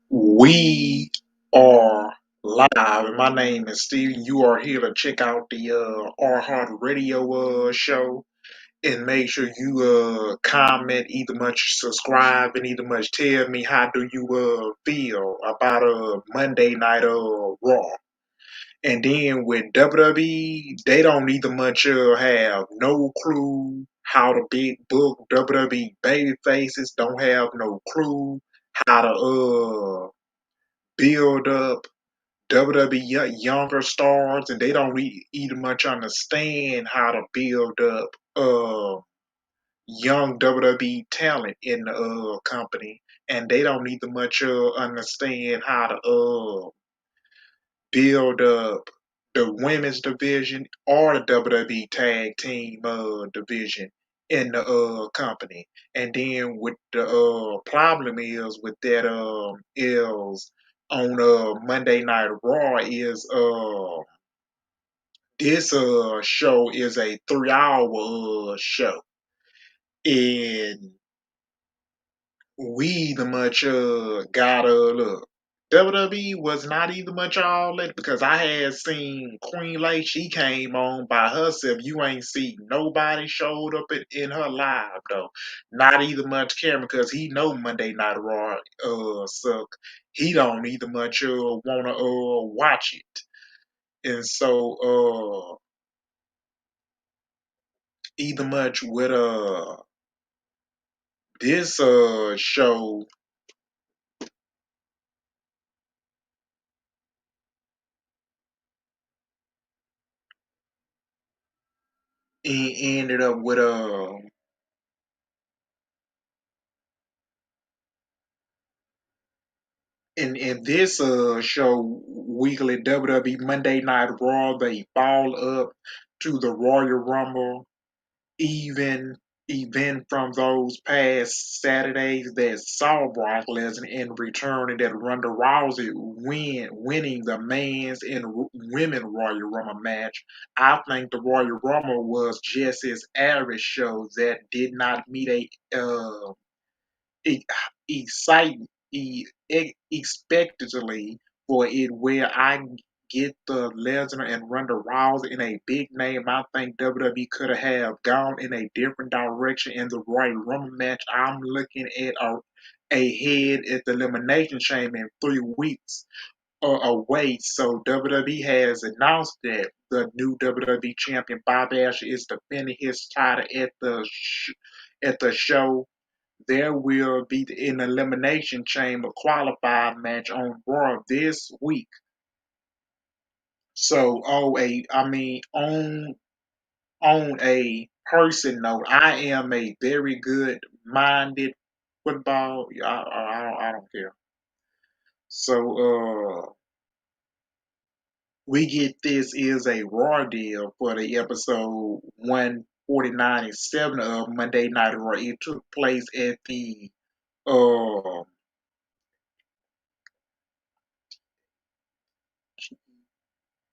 We are live. My name is Steven. You are here to check out the iHeart Radio show. And make sure you comment, either much subscribe, and either much tell me how do you feel about Monday Night Raw. And then with WWE, they don't either much have no clue how to big book WWE baby faces. Don't have no clue how to build up WWE younger stars, and they don't either much understand how to build up young WWE talent in the company, and they don't either much understand how to build up the women's division or the WWE tag team division in the company. And then with the problem is with that is on Monday Night Raw is this show is a 3 hour show, and we either much got look. WWE was not either much all that because I had seen Queen Lay. She came on by herself. You ain't see nobody showed up in her live though. Not either much Cameron because he know Monday Night Raw suck. He don't either much wanna watch it. And so either much with this show ended up with in this show, weekly WWE Monday Night Raw, they fall up to the Royal Rumble, even event from those past Saturdays that saw Brock Lesnar in return and that Ronda Rousey winning the men's and women Royal Rumble match. I think the Royal Rumble was just as average show that did not meet a e- excite expectantly for it where I get the Lesnar and Ronda Rousey in a big name. I think WWE could have gone in a different direction in the Royal Rumble match. I'm looking at a head at the Elimination Chamber in 3 weeks away. So WWE has announced that the new WWE champion Bobby Lashley is defending his title at at the show. There will be an elimination chamber qualified match on Raw this week. So, on a person note, I am a very good minded football. I don't care. So, we get this is a Raw deal for the episode 149 and 7 of Monday Night Raw. It took place at the uh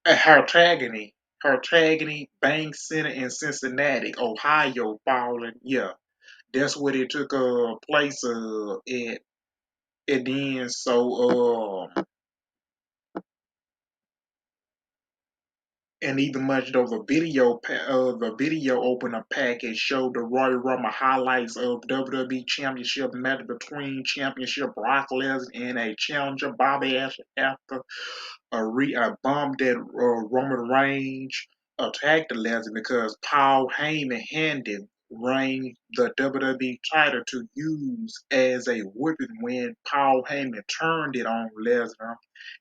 Hartagony Bank Center in Cincinnati, Ohio, falling. Yeah, that's where they took place at. And then and even much though the video opener package showed the Royal Rumble highlights of WWE Championship match between Championship Brock Lesnar and a challenger Bobby Lashley after a bomb that Roman Reigns attacked the Lesnar because Paul Heyman handed Reigns the WWE title to use as a whipping when Paul Heyman turned it on Lesnar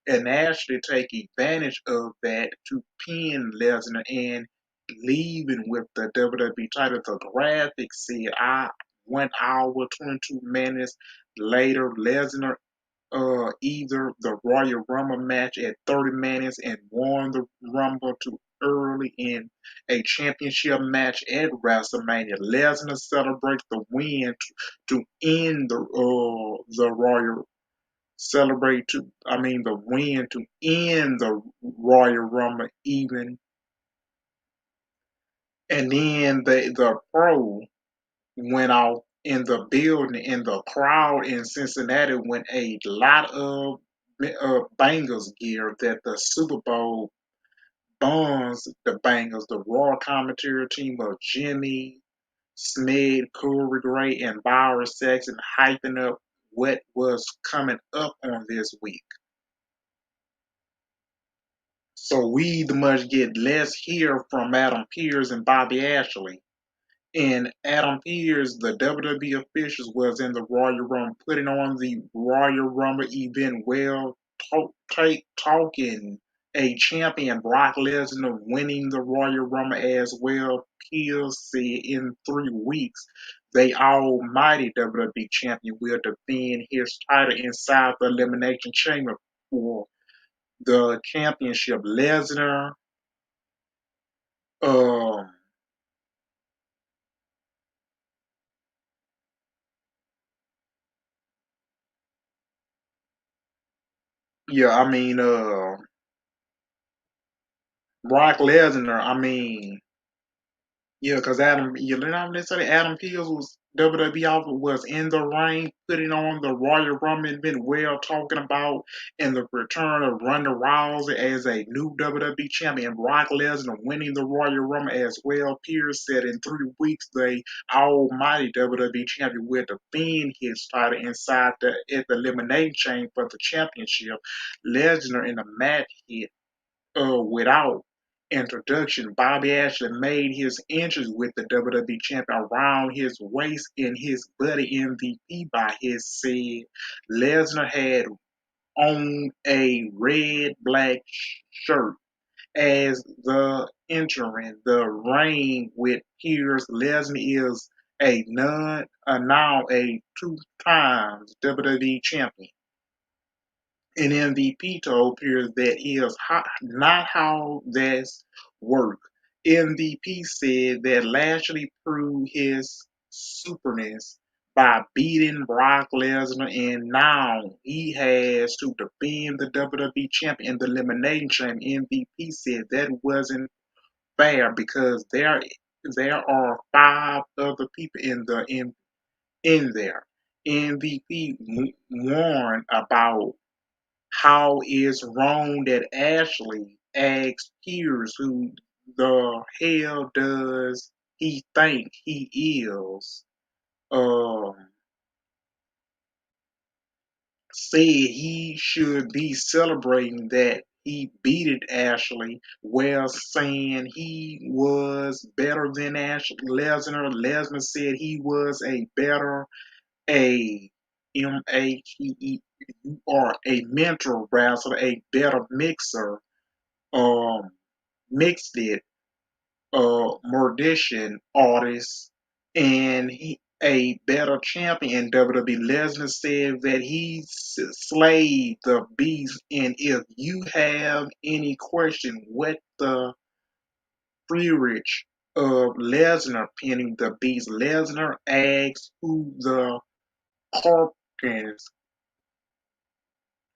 and actually take advantage of that to pin Lesnar and leaving with the WWE title. The graphics said 1 hour 22 minutes later Lesnar either the Royal Rumble match at 30 minutes and won the Rumble to early in a championship match at WrestleMania. Lesnar celebrates the win to end the Royal celebrate to the win to end the Royal Rumble even, and then the pro went off in the building, in the crowd in Cincinnati, when a lot of Bengals gear that the Super Bowl bonds the Bengals, the Royal commentary team of Jimmy, Smith, Corey Gray, and Byron Saxon hyping up what was coming up on this week. So we must get less hear from Adam Pearce and Bobby Ashley. And Adam Pearce, the WWE officials, was in the Royal Rumble, putting on the Royal Rumble event well, talking a champion, Brock Lesnar, winning the Royal Rumble as well. Pearce said in 3 weeks, the almighty WWE champion will defend his title inside the Elimination Chamber for the championship. Lesnar, um, yeah, I mean, Brock Lesnar, I mean, yeah, because Adam, you know, necessarily Adam Pearce was WWE offer was in the ring, putting on the Royal Rumble event, well talking about and the return of Ronda Rousey as a new WWE champion, Brock Lesnar winning the Royal Rumble as well. Pearce said in 3 weeks the almighty WWE champion will defend his title inside at the elimination chamber for the championship. Lesnar in a match hit without introduction, Bobby Ashley made his entrance with the WWE champion around his waist in his Buddy MVP by his said. Lesnar had on a red black shirt as the entering the ring with Pearce. Lesnar is now a 2 times WWE champion. An MVP told Pierce that is not how this works. MVP said that Lashley proved his superness by beating Brock Lesnar, and now he has to defend the WWE champion in the elimination chamber. MVP said that wasn't fair because there are 5 other people in there. MVP warned about how it's wrong that Ashley asks Pierce who the hell does he think he is. Um, Said he should be celebrating that he beated Ashley, while saying he was better than Ashley Lesnar. Lesnar said he was a better a MHEER, a mentor wrestler, a better mixer, um, mixed it, musician, artist, and a better champion. WWE Lesnar said that he slayed the beast, and if you have any question what the peerage of Lesnar pinning the beast, Lesnar asks who the Corkins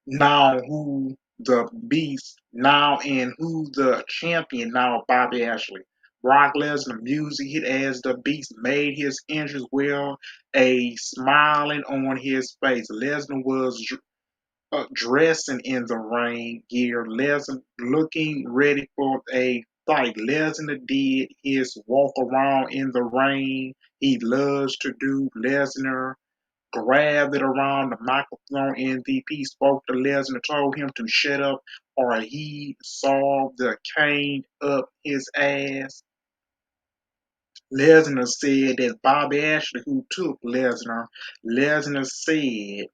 now who the beast now and who the champion now Bobby Ashley. Brock Lesnar music hit as the beast made his entrance with a smiling on his face. Lesnar was dressing in the ring gear. Lesnar looking ready for a fight. Lesnar did his walk around in the ring. He loves to do. Lesnar grabbed it around the microphone. MVP spoke to Lesnar, told him to shut up or he saw the cane up his ass. Lesnar said that Bobby Ashley, who took Lesnar said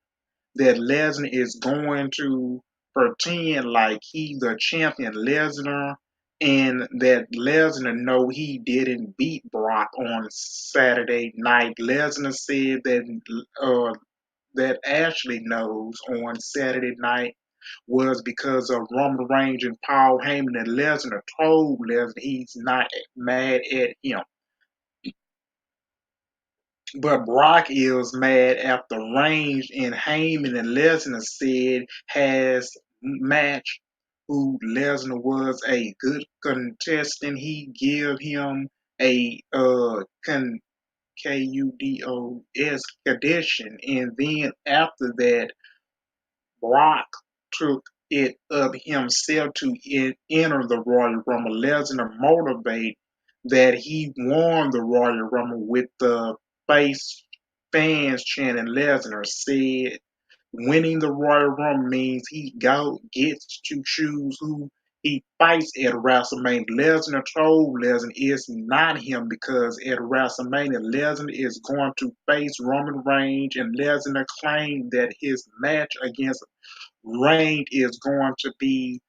that Lesnar is going to pretend like he's the champion Lesnar and that Lesnar know he didn't beat Brock on Saturday night. Lesnar said that Ashley knows on Saturday night was because of Roman Reigns and Paul Heyman, and Lesnar told Lesnar he's not mad at him. But Brock is mad after Reigns and Heyman and Lesnar said has match who Lesnar was a good contestant. He give him a condition. And then after that, Brock took it up himself to enter the Royal Rumble. Lesnar motivate that he won the Royal Rumble with the face fans chanting. Lesnar said winning the Royal Rumble means he gets to choose who he fights at WrestleMania. Lesnar told Lesnar it's not him because at WrestleMania Lesnar is going to face Roman Reigns, and Lesnar claimed that his match against Reigns is going to be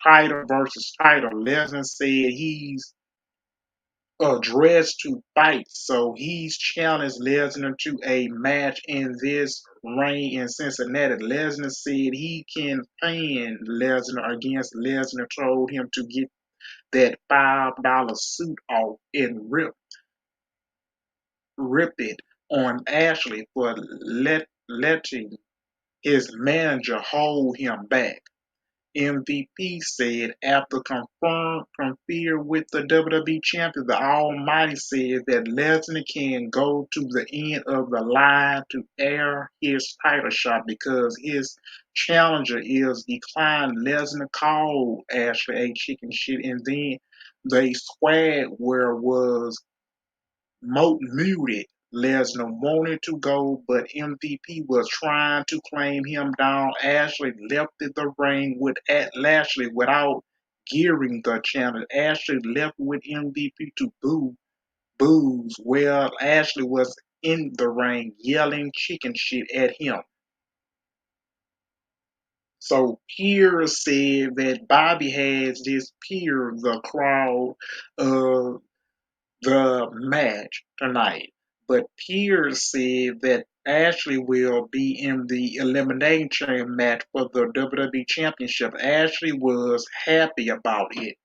title versus title. Lesnar said he's dressed to fight, so he's challenged Lesnar to a match in this ring in Cincinnati. Lesnar said he can pin Lesnar against Lesnar told him to get that $5 suit off and rip it on Ashley for letting his manager hold him back. MVP said after conferring with the WWE champion, the Almighty said that Lesnar can go to the end of the line to air his title shot because his challenger is declined. Lesnar called Ashley a chicken shit, and then the swag where was muted. Lesnar wanted to go, but MVP was trying to claim him down. Ashley left the ring with Lashley without gearing the challenge. Ashley left with MVP to booze while Ashley was in the ring yelling chicken shit at him. So Pierre said that Bobby has this Pierre the crowd the match tonight. But Pierce said that Ashley will be in the elimination match for the WWE Championship. Ashley was happy about it,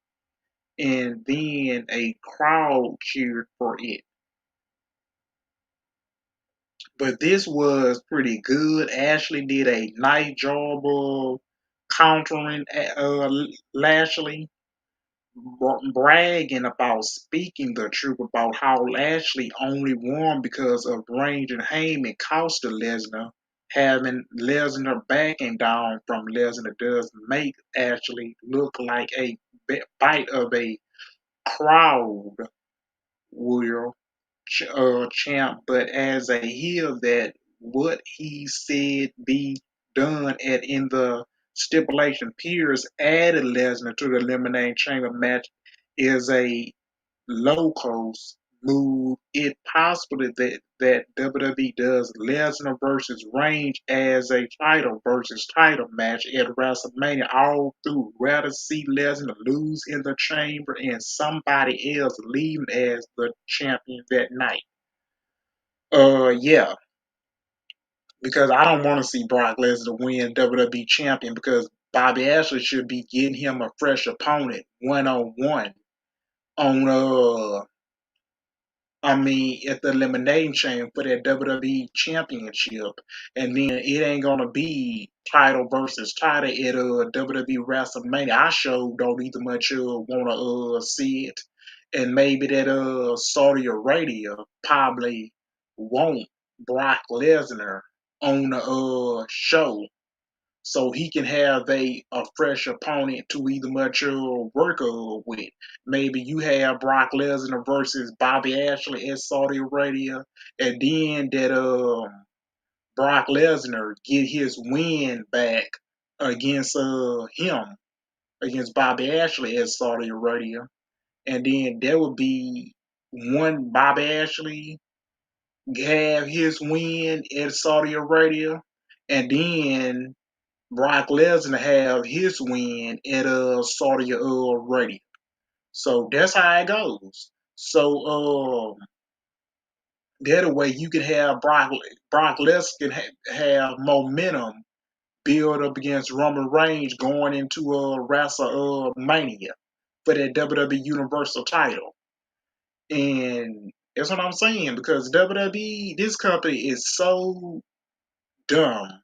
and then a crowd cheered for it. But this was pretty good. Ashley did a nice job of countering Lashley, bragging about speaking the truth about how Lashley only won because of Reigns and Heyman costed Lesnar. Having Lesnar backing down from Lesnar does make Ashley look like a bite of a crowd will champ, but as a heel, that what he said be done at in the stipulation. Pierce added Lesnar to the Eliminating Chamber match is a low cost move. It possibly that WWE does Lesnar versus Reigns as a title versus title match at WrestleMania. All through rather see Lesnar lose in the chamber and somebody else leaving as the champion that night. Yeah, because I don't want to see Brock Lesnar win WWE champion because Bobby Ashley should be getting him a fresh opponent 1-on-1 on at the Elimination Chamber for that WWE Championship, and then it ain't gonna be title versus title at WWE WrestleMania. I sure don't either much wanna see it, and maybe that Saudi Arabia probably won't Brock Lesnar on the show so he can have a fresh opponent to either much work with. Maybe you have Brock Lesnar versus Bobby Ashley at Saudi Arabia, and then that Brock Lesnar get his win back against him against Bobby Ashley at Saudi Arabia, and then there would be one Bobby Ashley have his win at Saudi Arabia, and then Brock Lesnar have his win at Saudi Arabia. So that's how it goes. So that way you can have Brock Lesnar can have momentum build up against Roman Reigns going into WrestleMania for that WWE Universal title. And that's what I'm saying because WWE, this company is so dumb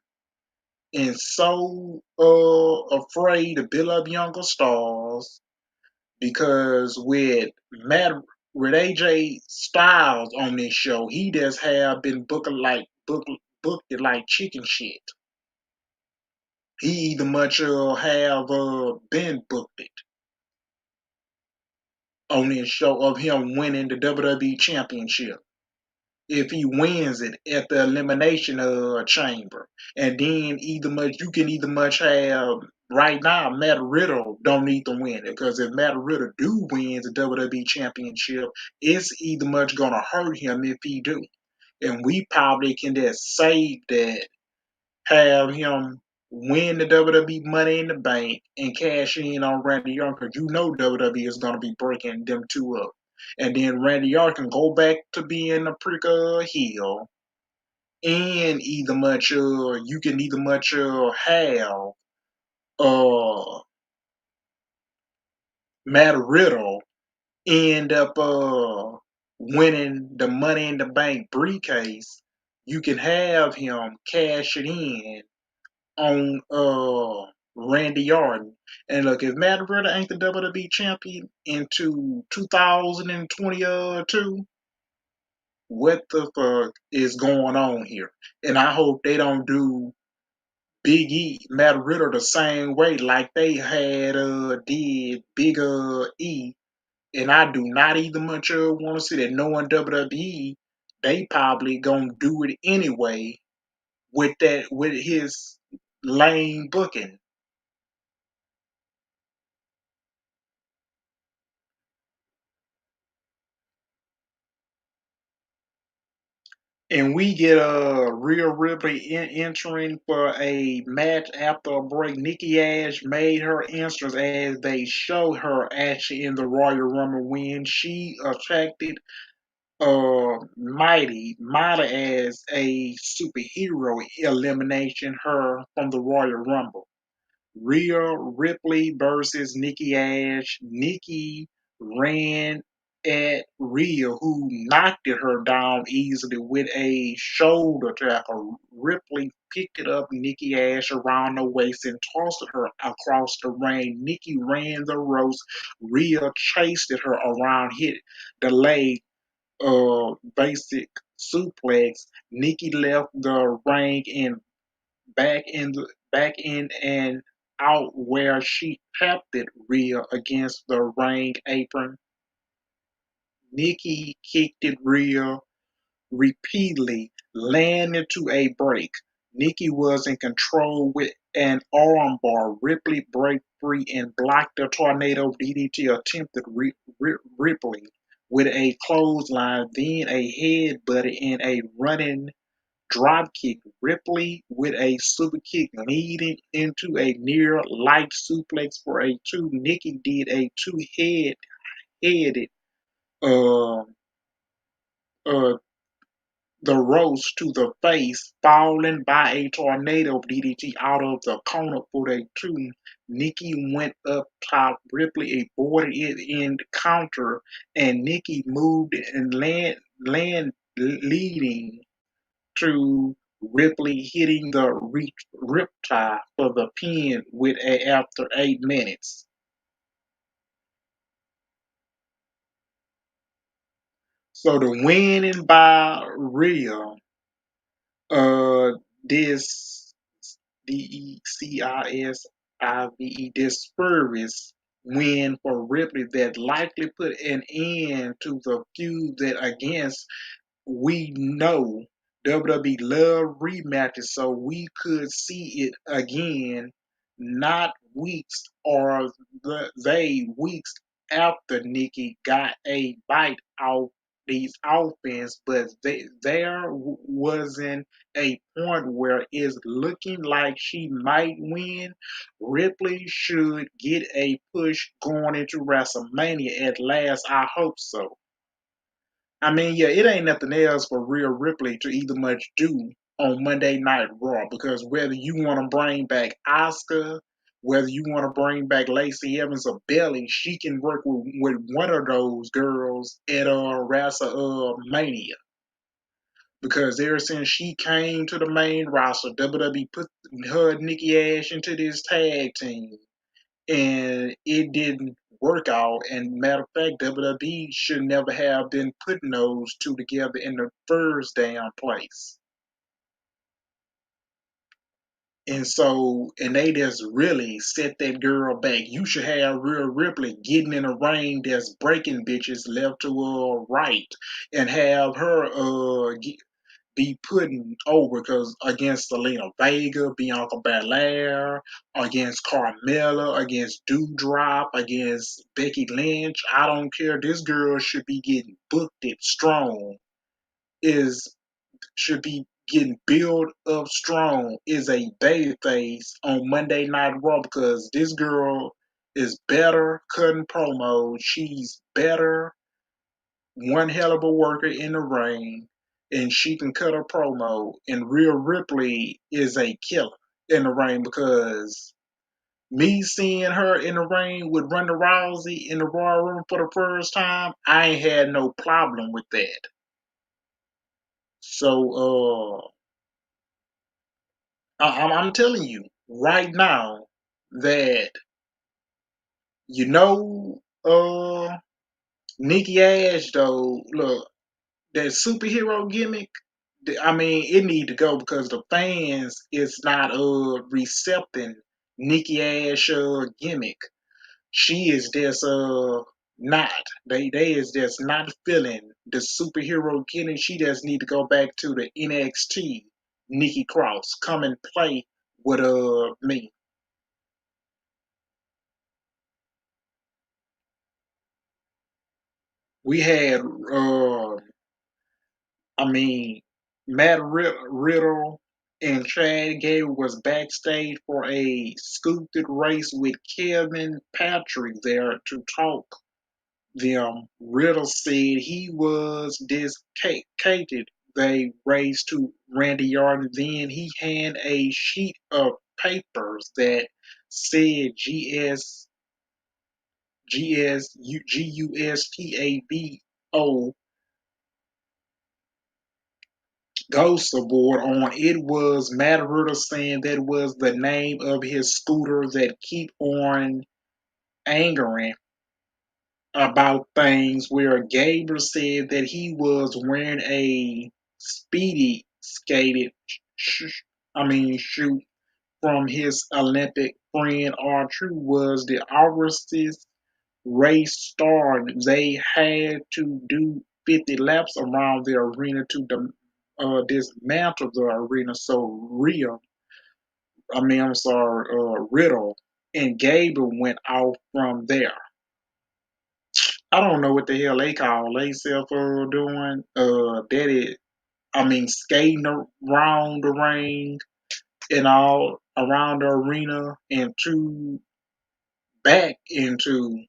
and so afraid to build up younger stars because with with AJ Styles on this show, he just have been booked it like chicken shit. He either much have been booked it on this show of him winning the WWE Championship. If he wins it at the elimination chamber, and then either much you can either much have right now Matt Riddle don't need to win it because if Matt Riddle do win the WWE Championship, it's either much gonna hurt him if he do, and we probably can just save that, have him win the WWE Money in the Bank and cash in on Randy Orton because you know WWE is going to be breaking them two up. And then Randy Orton can go back to being a prick heel, and either much you can either much have uh Matt Riddle end up winning the Money in the Bank briefcase. You can have him cash it in on Randy Orton. And look, if Matt Riddle ain't the WWE champion into 2022, what the fuck is going on here? And I hope they don't do Big E, Matt Riddle the same way like they had did Big E. And I do not even much want to see that knowing WWE, they probably gonna do it anyway with his lame booking. And we get Rhea Ripley entering for a match after a break. Nikki Ash made her entrance as they show her actually in the Royal Rumble win. She attracted Mighty as a superhero elimination her from the Royal Rumble. Rhea Ripley versus Nikki Ash. Nikki ran at Rhea, who knocked her down easily with a shoulder tackle. Ripley picked it up Nikki Ash around the waist and tossed her across the ring. Nikki ran the ropes. Rhea chased her around, hit the leg, basic suplex. Nikki left the ring and back in and out where she tapped it Rhea against the ring apron. Nikki kicked it Rhea repeatedly, landed to a break. Nikki was in control with an armbar. Ripley break free and blocked the tornado DDT attempted Ripley with a clothesline, then a headbutt and a running dropkick. Ripley with a super kick leading into a near light suplex for a two. Nikki did a two headed uh, uh, the roast to the face, falling by a tornado DDT out of the corner for a two. Nikki went up top. Ripley avoided it in the counter, and Nikki moved and land leading to Ripley hitting the riptide for the pin with after 8 minutes. So the winning by Rhea, uh, this DECISIVE, this Spurris win for Ripley that likely put an end to the feud that against we know WWE love rematches, so we could see it again, not weeks or they weeks after Nikki got a bite out these offense, but there wasn't a point where it's looking like she might win. Ripley should get a push going into WrestleMania at last. I hope so. I mean, yeah, it ain't nothing else for Rhea Ripley to either much do on Monday Night Raw because whether you want to bring back Asuka, whether you want to bring back Lacey Evans or Belly, she can work with one of those girls at WrestleMania. Because ever since she came to the main roster, WWE put her and Nikki Ash into this tag team, and it didn't workout. And matter of fact, WWE should never have been putting those two together in the first damn place. And so, and they just really set that girl back. You should have Rhea Ripley getting in a ring that's breaking bitches left to right, and have her be putting over because against Selena Vega, Bianca Belair, against Carmella, against Doudrop, against Becky Lynch. I don't care. This girl should be getting booked it strong. Is should be getting built up strong is a babyface on Monday Night Raw because this girl is better cutting promos. She's better, one hell of a worker in the ring, and she can cut a promo. And Rhea Ripley is a killer in the ring because me seeing her in the ring with Ronda Rousey in the Royal Room for the first time, I ain't had no problem with that. So, I'm telling you right now that you know, Nikki Ash though. Look, that superhero gimmick. I mean, it need to go because the fans is not recepting Nikki Ash gimmick. She is just not. They is just not feeling the superhero gimmick. She just need to go back to the NXT Nikki Cross. Come and play with me. We had, I mean, Riddle and Chad Gable was backstage for a sculpted race with Kevin Patrick there to talk them. Riddle said he was dislocated. They raced to Randy Orton. Then he handed a sheet of papers that said GUSTABO Ghost Aboard on it was Matt Riddle saying that was the name of his scooter that keep on angering about things where Gabriel said that he was wearing a speedy skated shoot from his Olympic friend R2 was the Augustus race started. They had to do 50 laps around the arena to dismantle the arena. So Riddle and Gable went off from there. I don't know what the hell they call themselves doing. That is, I mean, skating around the ring and all around the arena and to back into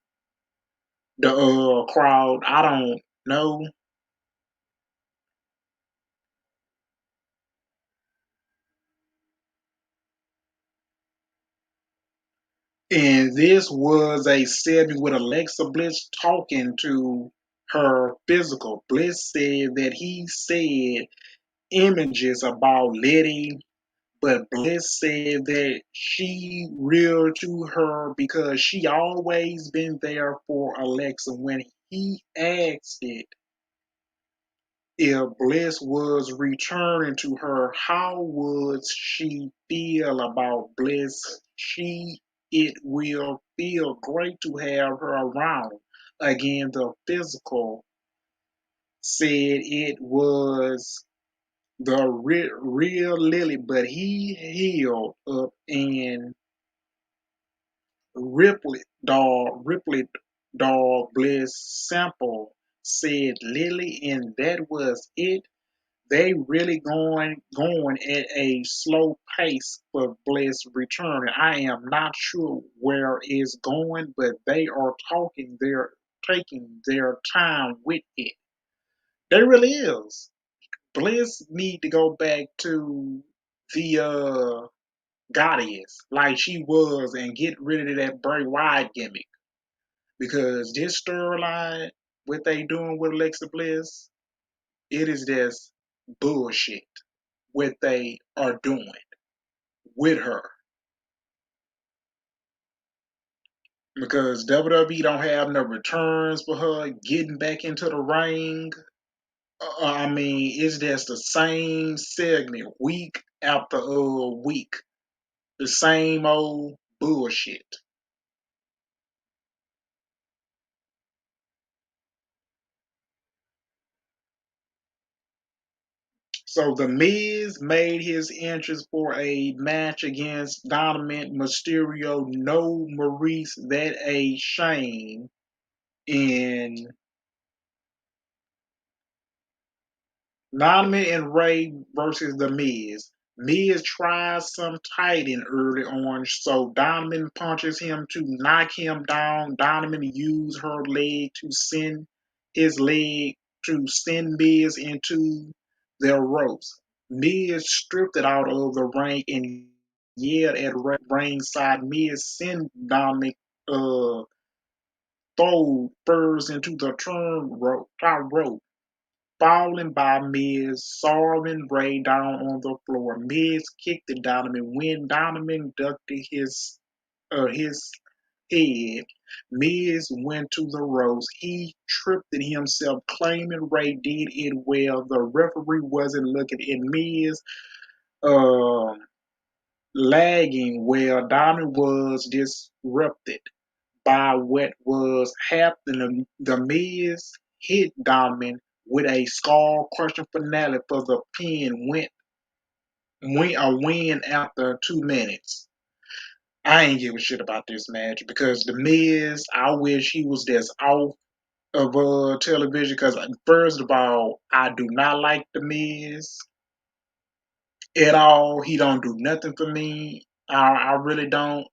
the crowd. I don't know. And this was a segment with Alexa Bliss talking to her physical. Bliss said that he said images about Letty, but Bliss said that she real to her because she always been there for Alexa. When he asked it if Bliss was returning to her, how would she feel about Bliss? It will feel great to have her around. Again, the physical said it was the real Lily, but he healed up and Ripley dog Bliss sample said Lily, and that was it. They really going at a slow pace for Bliss returning. I am not sure where it's going, but they are talking. They're taking their time with it. They really is. Bliss need to go back to the goddess like she was and get rid of that Bray Wyatt gimmick because this storyline, what they doing with Alexa Bliss, it is just bullshit. What they are doing with her. because WWE don't have no returns for her getting back into the ring. I mean, it's just the same segment week after week, the same old bullshit. So the Miz made his entrance for a match against Donovan Mysterio. No Maurice, that a shame. And Donovan and Ray versus the Miz. Miz tries some tighting early on, so Donovan punches him to knock him down. Donovan used her leg to send his leg to send Miz into their ropes. Miz stripped it out of the ring and yelled at ringside. Miz sent Donovan throw first into the top rope. Falling by Miz, Solomon Ray down on the floor. Miz kicked at Donovan. When Donovan ducked his head, Miz went to the ropes. He tripped it himself, claiming Ray did it well. The referee wasn't looking at Miz um, lagging well. Donovan was disrupted by what was happening. The Miz hit Donovan with a skull crushing finale for the pin. Went a win after 2 minutes. I ain't give a shit about this match because the Miz, I wish he was just off of television because first of all, I do not like the Miz at all. He don't do nothing for me. I really don't.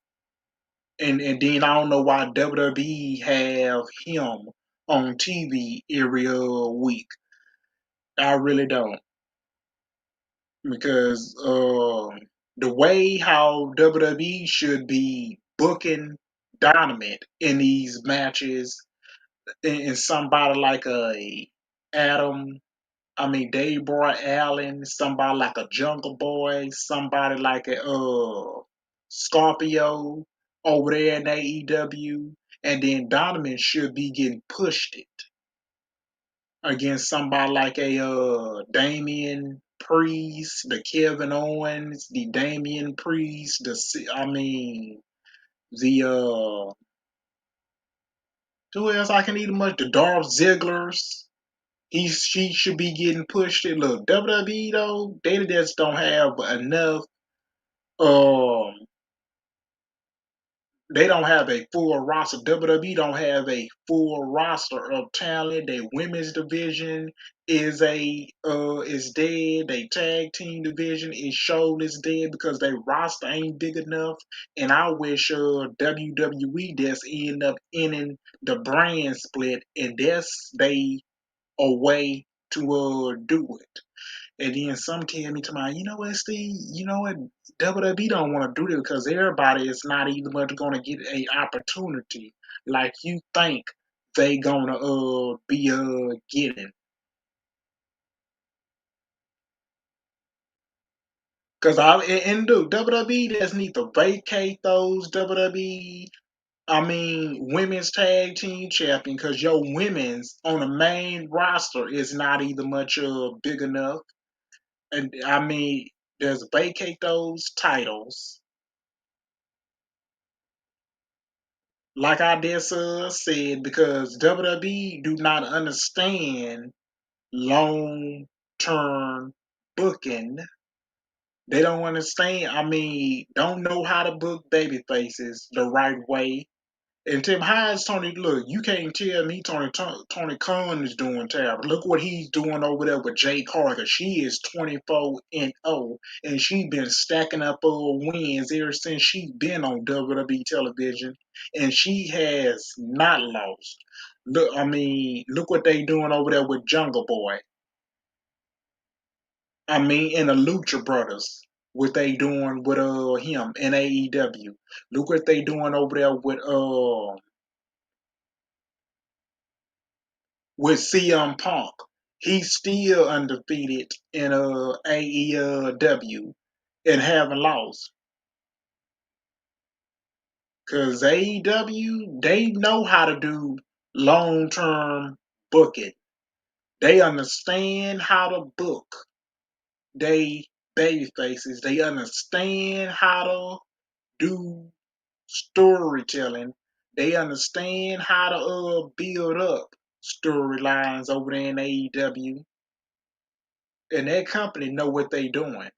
And then I don't know why WWE have him on TV every week. I really don't because the way how WWE should be booking Dynamite in these matches, and somebody like a Adam, I mean Dave Boy Allen, somebody like a Jungle Boy, somebody like a Scorpio over there in AEW, and then Donovan should be getting pushed it against somebody like a Damian Priest, the Kevin Owens, the Damian Priest, the who else I can eat much? The Dolph Zigglers. She should be getting pushed. It look WWE though, they just don't have enough. Um, they don't have a full roster. WWE don't have a full roster of talent. Their women's division is dead. They tag team division is showed is dead because their roster ain't big enough. And I wish WWE just end up ending the brand split, and that's they a way to do it. And then some tell me to my, you know what, Steve, you know what, WWE don't want to do this because everybody is not even much going to get a opportunity like you think they gonna be getting. Cause and do WWE just need to vacate those WWE. I mean, women's tag team champion, because your women's on the main roster is not either much big enough. And I mean, there's vacate those titles. Like I just said, because WWE do not understand long term booking. They don't understand. I mean, don't know how to book baby faces the right way. And Tim, how is Tony? Look, you can't tell me Tony Khan is doing terrible. Look what he's doing over there with Jay Carter. She is 24-0, and she's been stacking up wins ever since she's been on WWE television, and she has not lost. Look, I mean, look what they doing over there with Jungle Boy. I mean, and the Lucha Brothers. What they doing with him in AEW. Look what they doing over there with CM Punk. He's still undefeated in AEW and haven't lost. Cause AEW, they know how to do long term booking. They understand how to book they baby faces. They understand how to do storytelling. They understand how to build up storylines over there in AEW. And that company know what they doing.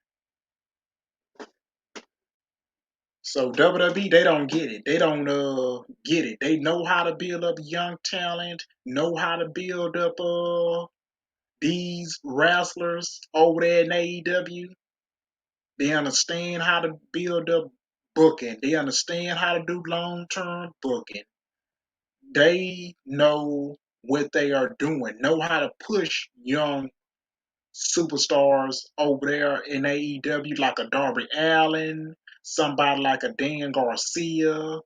So WWE, they don't get it. They don't get it. They know how to build up young talent, know how to build up these wrestlers over there in AEW. They understand how to build up booking. They understand how to do long term booking. They know what they are doing, know how to push young superstars over there in AEW, like a Darby Allin, somebody like a Dan Garcia,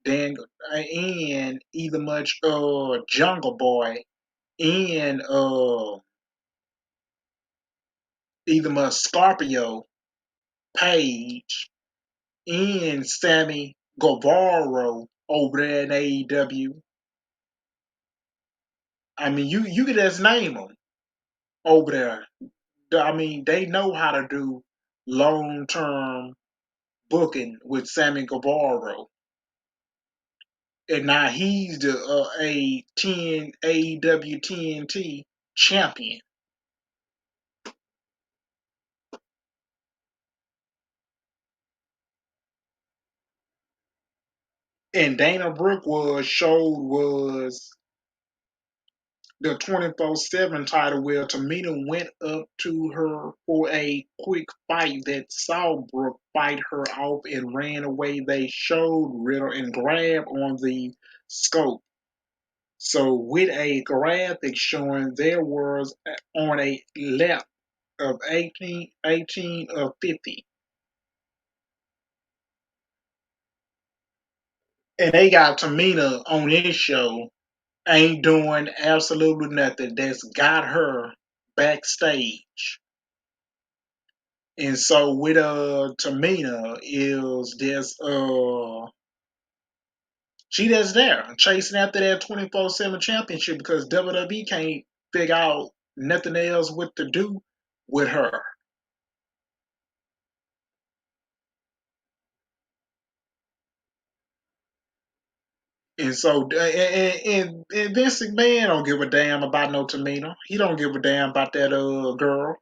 Dan, and either much Jungle Boy, and either much Scorpio Page, and Sammy Guevara over there in AEW. I mean, you could just name them over there. I mean, they know how to do long term booking with Sammy Guevara, and now he's the a 10 AEW TNT champion. And Dana Brooke was the 24/7 title where Tamina went up to her for a quick fight that saw Brooke fight her off and ran away. They showed Riddle and grab on the scope. So with a graphic showing there was on a lap of 18 of 50. And they got Tamina on this show ain't doing absolutely nothing. That's got her backstage. And so with Tamina is this she just there chasing after that 24/7 championship because WWE can't figure out nothing else what to do with her. And so and Vince McMahon don't give a damn about no Tamina. He don't give a damn about that girl.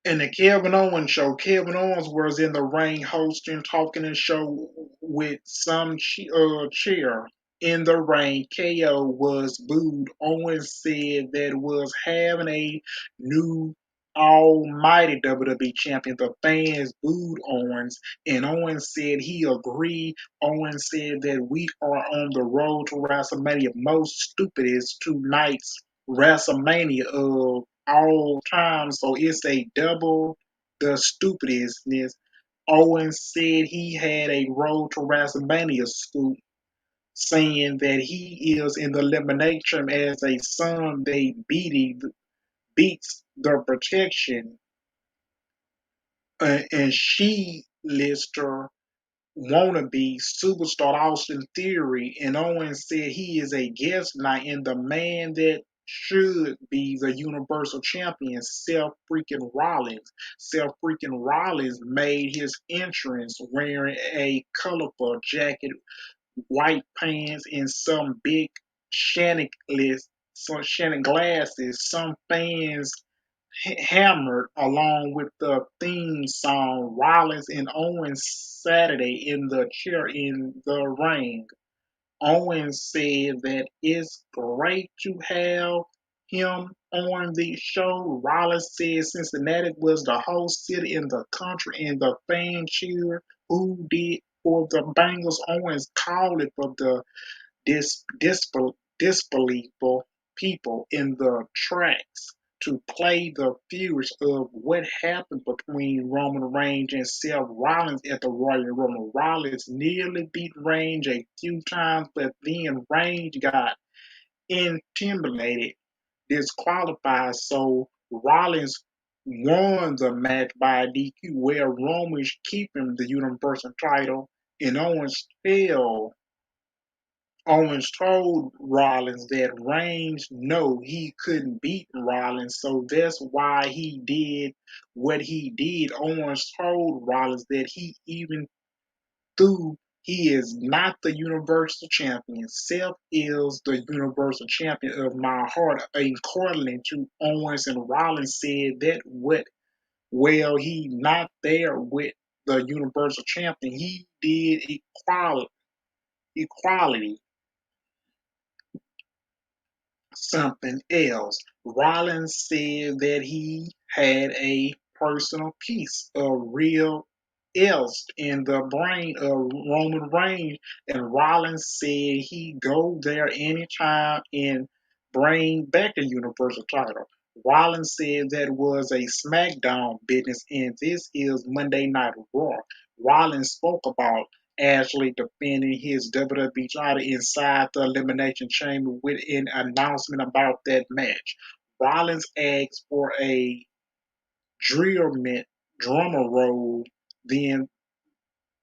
In the Kevin Owens show, Kevin Owens was in the ring hosting, talking and show with some chair in the ring. KO was booed. Owens said that was having a new almighty WWE champion. The fans booed Owens, and Owens said he agreed. Owens said that we are on the road to WrestleMania. Most stupidest two nights WrestleMania of all time. So it's a double the stupidness. Owens said he had a road to WrestleMania scoop, saying that he is in the elimination as a son they beats the protection, and she lister wannabe superstar Austin Theory, and Owens said he is a guest night, and the man that should be the Universal Champion, Seth freaking Rollins. Seth freaking Rollins made his entrance wearing a colorful jacket, white pants, and some big Shannon glasses. Some fans hammered along with the theme song Rollins and Owens Saturday in the chair in the ring. Owens said that it's great to have him on the show. Rollins said Cincinnati was the host city in the country and the fan cheer who did for the Bengals. Owens called it for the disbelievable people in the tracks to play the feuds of what happened between Roman Reigns and Seth Rollins at the Royal Rumble. Rollins nearly beat Reigns a few times, but then Reigns got intimidated, disqualified, so Rollins won the match by DQ, where Roman is keeping the Universal title, and Owens told Rollins that Reigns no, he couldn't beat Rollins, so that's why he did what he did. Owens told Rollins that even though he is not the Universal Champion, Seth is the Universal Champion of my heart. According to Owens, and Rollins said that he not there with the Universal Champion. He did equality something else. Rollins said that he had a personal piece of real else in the brain of Roman Reigns, and Rollins said he go there anytime and bring back the Universal title. Rollins said that was a SmackDown business, and this is Monday Night Raw. Rollins spoke about Ashley defending his WWE title inside the Elimination Chamber with an announcement about that match. Rollins asked for a drillment drummer roll, then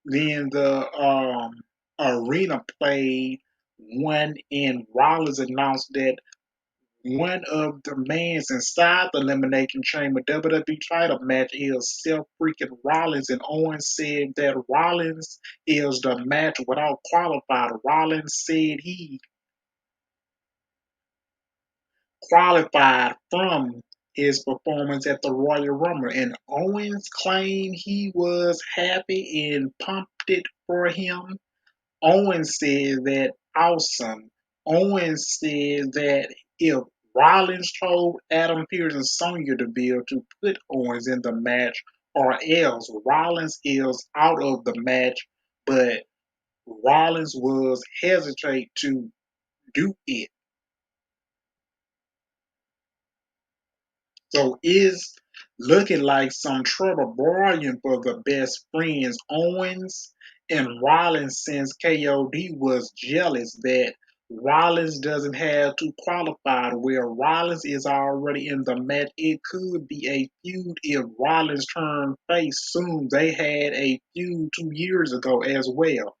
the arena played one, and Rollins announced that one of the mans inside the Elimination Chamber WWE title match is Seth freaking Rollins, and Owens said that Rollins is the match without qualified. Rollins said he qualified from his performance at the Royal Rumble, and Owens claimed he was happy and pumped it for him. Owens said that awesome. Owens said that if Rollins told Adam Pearce and Sonya Deville to put Owens in the match, or else Rollins is out of the match, but Rollins was hesitate to do it. So it's looking like some trouble brewing for the best friends Owens and Rollins, since KOD was jealous that Rollins doesn't have to qualify, where Rollins is already in the match. It could be a feud if Rollins turned face soon. They had a feud 2 years ago as well.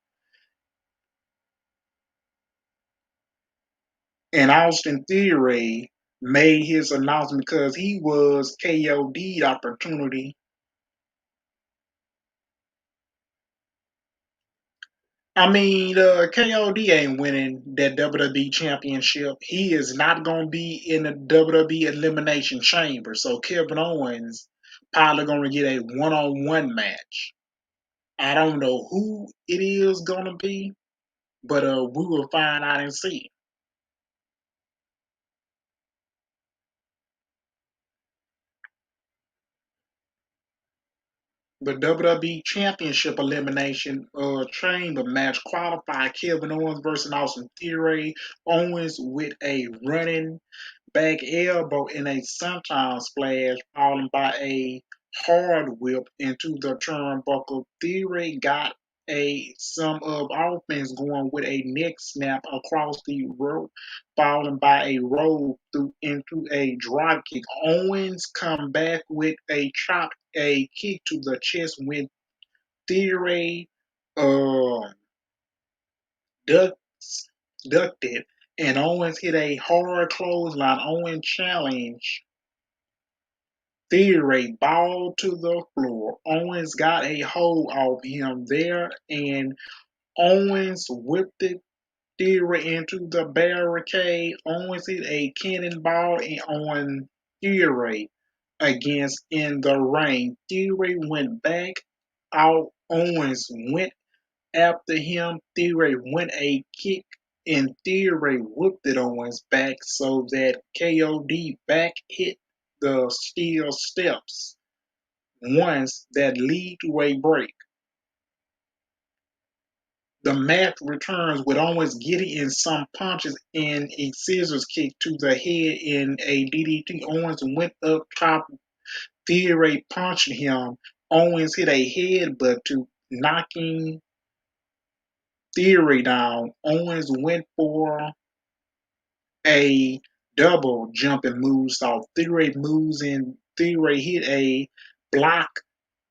And Austin Theory made his announcement because he was KOD opportunity. I mean, KOD ain't winning that WWE Championship. He is not going to be in the WWE Elimination Chamber. So Kevin Owens probably going to get a one-on-one match. I don't know who it is going to be, but we will find out and see. The WWE Championship Elimination Chamber match qualified Kevin Owens versus Austin Theory. Owens with a running back elbow in a senton splash, followed by a hard whip into the turnbuckle. Theory got some of offense going with a neck snap across the rope, followed by a roll through into a drop kick. Owens come back with a kick to the chest when Theory uh, ducks, ducked it, and Owens hit a hard clothesline. Owens challenged Theory ball to the floor. Owens got a hold of him there, and Owens whipped it Theory into the barricade. Owens hit a cannonball on Theory against in the ring. Theory went back out. Owens went after him. Theory went a kick, and Theory whooped it Owens back so that KOD back hit the steel steps once that lead to a break. The match returns with Owens getting in some punches and a scissors kick to the head in a DDT. Owens went up top. Theory punched him. Owens hit a headbutt to knocking Theory down. Owens went for a double jumping moonsault. Theory moves in. Theory hit a block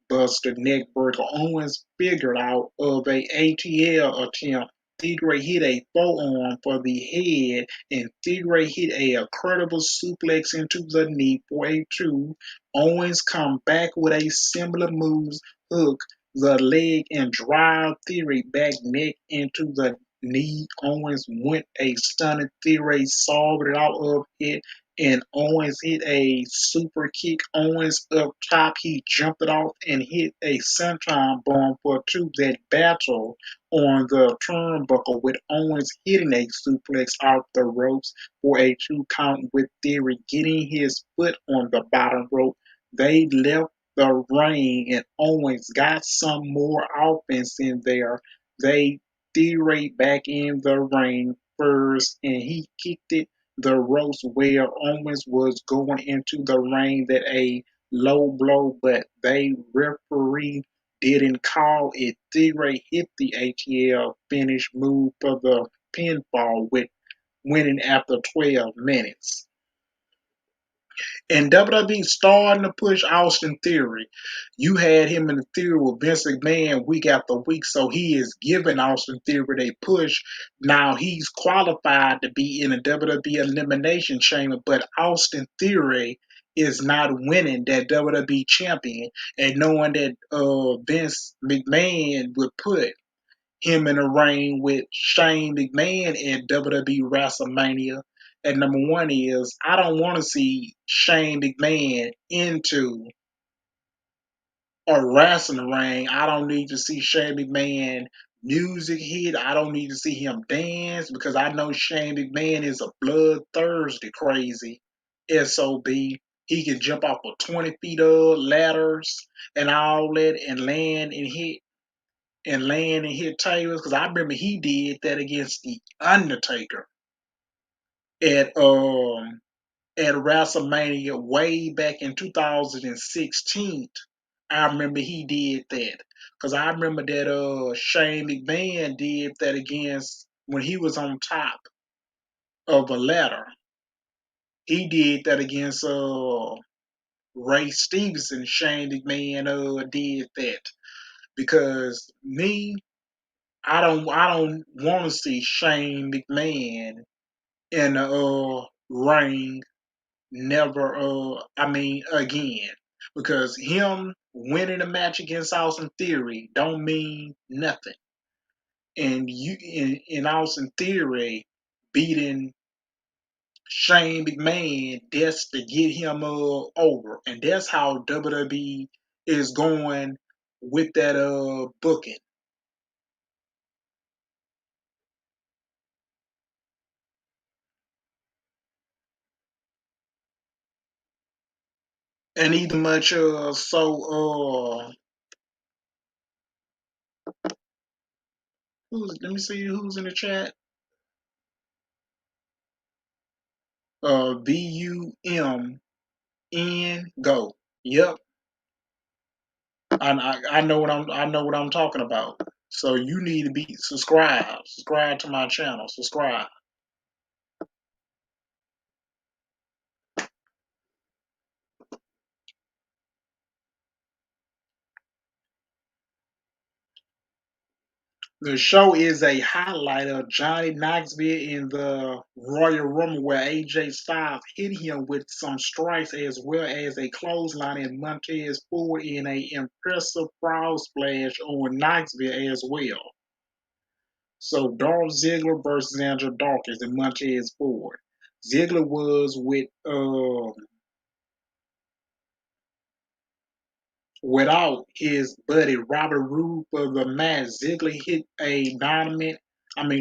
Buster Neckbreaker Owens figured out of a ATL attempt. Tigray hit a forearm for the head, and Tigray hit a incredible suplex into the knee for a two. Owens come back with a similar moves, hook the leg and drive Theory back neck into the knee. Owens went a stunning Theory, solved it out of it, and Owens hit a super kick. Owens up top, he jumped it off and hit a senton bomb for two. That battle on the turnbuckle with Owens hitting a suplex off the ropes for a two count with Theory getting his foot on the bottom rope. They left the ring and Owens got some more offense in there. They Theory back in the ring first and he kicked it the ropes where Owens was going into the ring that a low blow, but they referee didn't call it. Theory hit the ATL finish move for the pinfall with winning after 12 minutes. And WWE starting to push Austin Theory. You had him in the theory with Vince McMahon week after week, so he is giving Austin Theory a push. Now he's qualified to be in a WWE Elimination Chamber, but Austin Theory is not winning that WWE champion, and knowing that Vince McMahon would put him in a ring with Shane McMahon at WWE WrestleMania. And number one is I don't want to see Shane McMahon into a wrestling ring. I don't need to see Shane McMahon music hit. I don't need to see him dance because I know Shane McMahon is a bloodthirsty crazy SOB. He can jump off of 20 feet of ladders and all that and land and hit tables because I remember he did that against the Undertaker at at WrestleMania way back in 2016. I remember he did that because I remember that Shane McMahon did that against when he was on top of a ladder. He did that against Ray Stevenson. Shane McMahon did that because me I don't want to see Shane McMahon in the ring never again because him winning a match against Austin Theory don't mean nothing, and you in Austin Theory beating Shane McMahon that's to get him over, and that's how WWE is going with that booking. And either much let me see who's in the chat. VUMN go. Yep. I know what I'm talking about. So you need to be subscribed. Subscribe to my channel. Subscribe. The show is a highlight of Johnny Knoxville in the Royal Rumble where AJ Styles hit him with some strikes as well as a clothesline and Montez Ford in a impressive frog splash on Knoxville as well. So Dolph Ziggler versus Andrew Dawkins and Montez Ford. Ziggler was with without his buddy Robert Roode for the match. Ziggler hit a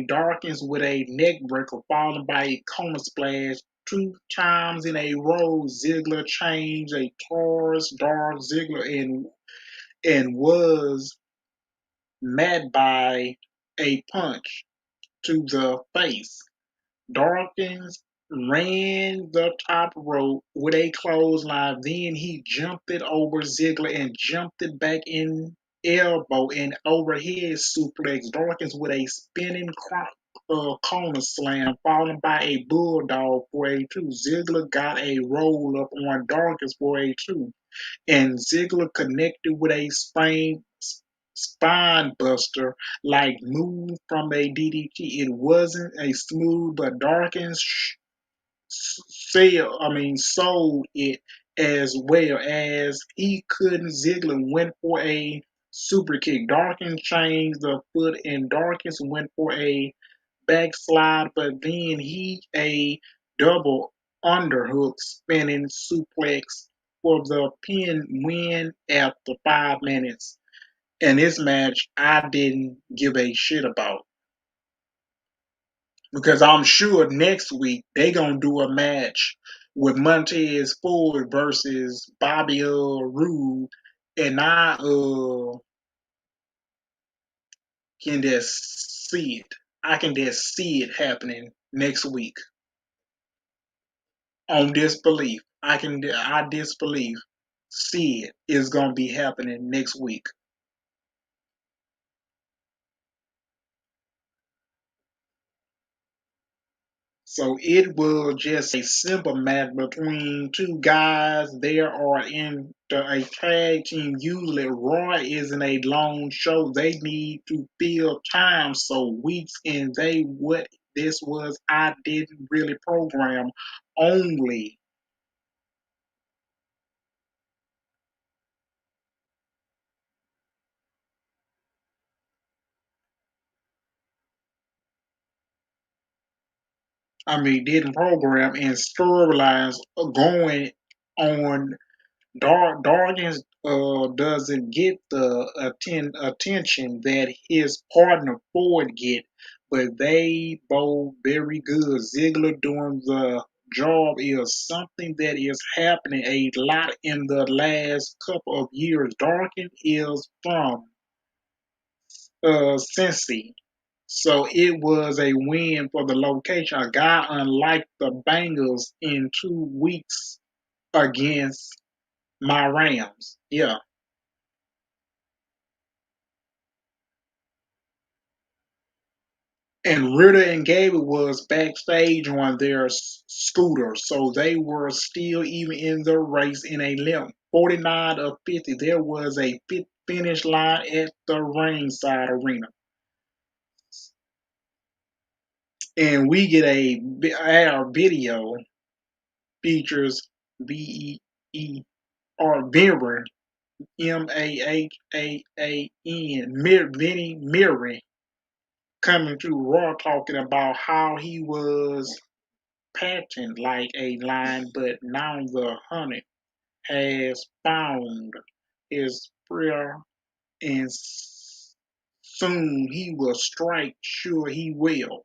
Dawkins with a neck breaker followed by a Kona splash two times in a row. Ziggler changed a Taurus Dolph Ziggler and was met by a punch to the face. Dawkins ran the top rope with a clothesline. Then he jumped it over Ziggler and jumped it back in elbow and overhead suplex. Dawkins with a spinning corner slam, followed by a bulldog for a two. Ziggler got a roll up on Dawkins for a two, and Ziggler connected with a spine buster like move from a DDT. It wasn't a smooth, but Dawkins sold it as well as he couldn't. Ziggler went for a super kick. Dawkins changed the foot, and Dawkins went for a backslide, but then he a double underhook spinning suplex for the pin win after 5 minutes. And this match, I didn't give a shit about because I'm sure next week they gonna do a match with Montez Ford versus Bobby Roode, and I can just see it. I can just see it happening next week on disbelief. I disbelieve. See it is gonna be happening next week. So it was just a simple match between two guys. There are in a tag team. Usually, Raw isn't a long show. They need to fill time. So weeks and they what this was. I didn't really program only. Didn't program and storylines going on. Dargins doesn't get the attention that his partner Ford get, but they both very good. Ziggler doing the job is something that is happening a lot in the last couple of years. Darkin is from Cincy. So it was a win for the location. A guy unlike the Bengals in 2 weeks against my Rams. Yeah. And Ritter and Gable was backstage on their scooter, so they were still even in the race in a limp. 49 of 50, there was a finish line at the ringside arena. And we get our video features Mirren, Vinny Mirren, coming to Raw talking about how he was patent like a line, but now the hunted has found his prayer, and soon he will strike. Sure, he will.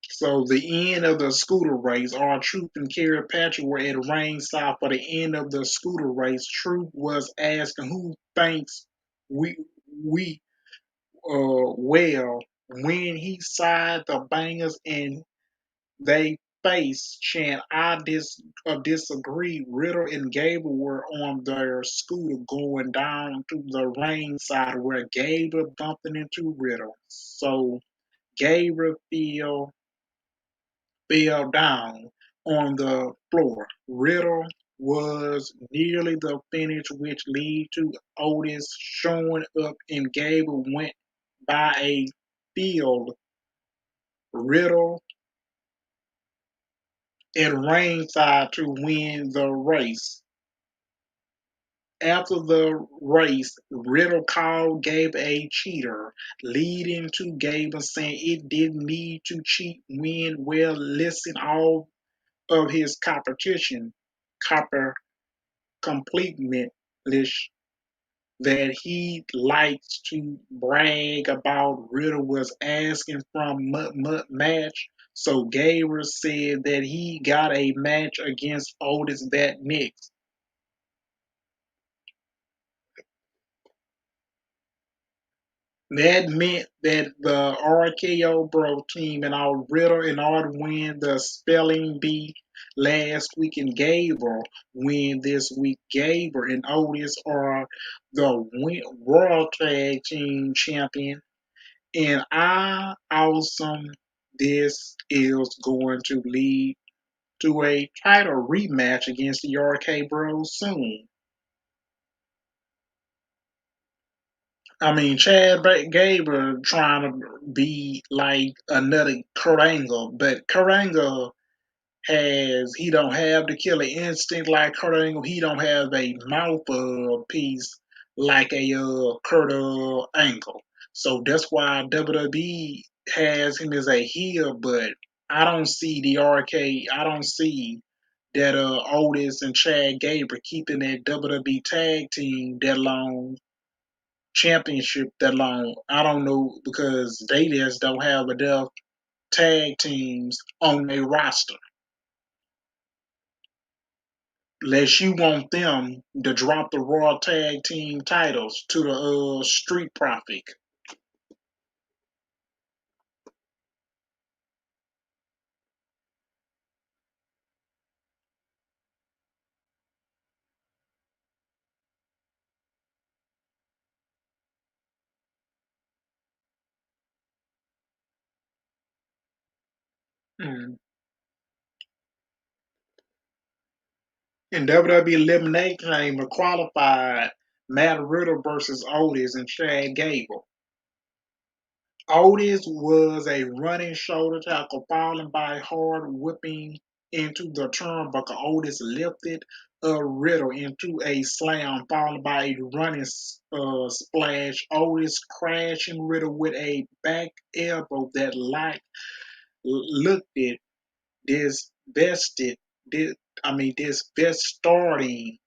So the end of the scooter race, R-Truth and Kerry Patrick were at ringside for the end of the scooter race. Truth was asking who thinks we well when he signed the bangers and they face chant disagree. Riddle and Gable were on their scooter going down to the ringside where Gable bumping into Riddle. So Gable fell down on the floor. Riddle was nearly the finish, which led to Otis showing up, and Gable went by a field. Riddle at ringside to win the race. After the race, Riddle called Gable a cheater, leading to Gable saying it didn't need to cheat when well listing all of his competition copper completement list that he likes to brag about. Riddle was asking from match, so Gable said that he got a match against Otis that next. That meant that the RKO Bro team and our Riddle in order to win the spelling bee last week and Gable win this week. Gable and Otis are the World Tag Team Champion. And awesome, this is going to lead to a title rematch against the RK Bros soon. I mean, Gable trying to be like another Kurt Angle, but Kurt Angle he don't have the killer instinct like Kurt Angle. He don't have a mouth piece like a Kurt Angle. So that's why WWE has him as a heel, but I don't see the RK. I don't see that Otis and Chad Gable keeping that WWE tag team that long, championship that long. I don't know because they just don't have enough tag teams on their roster. Unless you want them to drop the Raw Tag Team titles to the Street Profit. Mm. In WWE Elimination Chamber qualified Matt Riddle versus Otis and Chad Gable. Otis was a running shoulder tackle, falling by hard whipping into the turnbuckle. Otis lifted Riddle into a slam, followed by a running splash. Otis crashing Riddle with a back elbow that looked at this vested. This, this best starting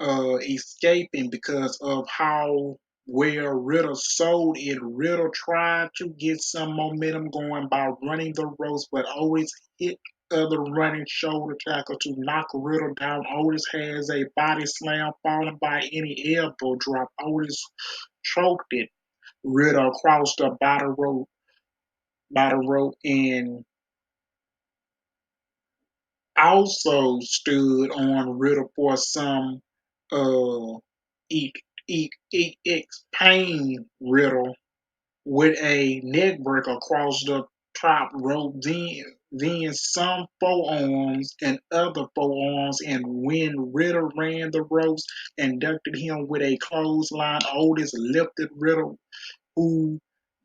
escaping because of how where Riddle sold it. Riddle tried to get some momentum going by running the ropes, but always hit other running shoulder tackle to knock Riddle down. Otis has a body slam followed by any elbow drop. Otis choked it. Riddle across the bottom rope, and also stood on Riddle for some uh eat pain Riddle with a neck break across the top rope, then some forearms and other forearms, and when Riddle ran the ropes and ducked him with a clothesline, Otis lifted Riddle, who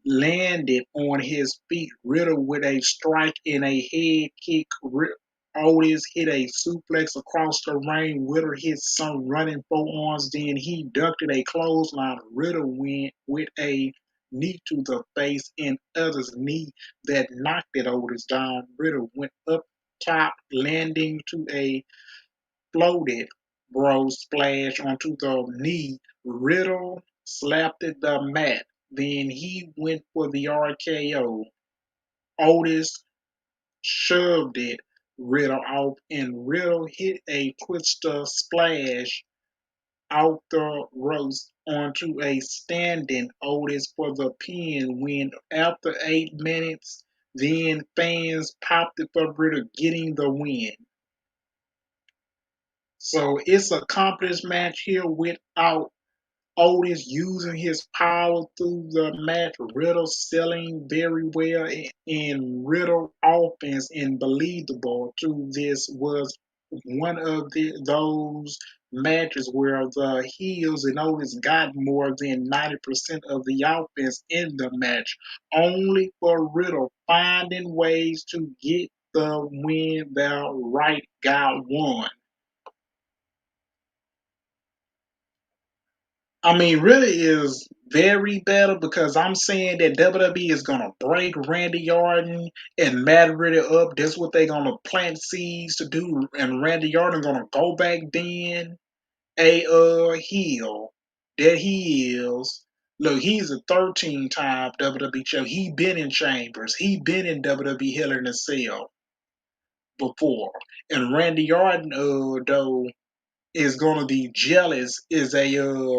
landed on his feet. Riddle with a strike and a head kick. Otis hit a suplex across the ring. Riddle hit some running forearms. Then he ducked a clothesline. Riddle went with a knee to the face and others' knee that knocked it Otis down. Riddle went up top, landing to a floated bro splash onto the knee. Riddle slapped at the mat. Then he went for the RKO. Otis shoved it Riddle off, and Riddle hit a twister splash out the ropes onto a standing Otis for the pin win after 8 minutes. Then fans popped it for Riddle getting the win. So it's a accomplished match here without Otis using his power through the match. Riddle selling very well in Riddle offense and believable to this was one of those matches where the heels and Otis got more than 90% of the offense in the match, only for Riddle finding ways to get the win. The right guy won. I mean, really is very better because I'm saying that WWE is gonna break Randy Orton and Matt Riddle up. That's what they're gonna plant seeds to do, and Randy Orton gonna go back being a heel that he is. Look, he's a 13-time WWE champ. He been in Chambers. He been in WWE Hell in a Cell before, and Randy Orton, though is going to be jealous is a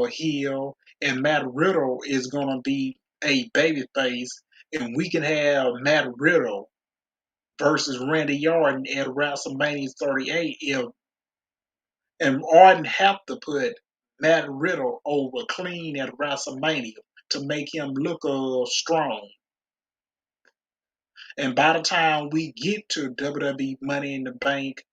heel, and Matt Riddle is going to be a babyface, and we can have Matt Riddle versus Randy Orton at WrestleMania 38 if and Orton have to put Matt Riddle over clean at WrestleMania to make him look strong. And by the time we get to WWE Money in the Bank,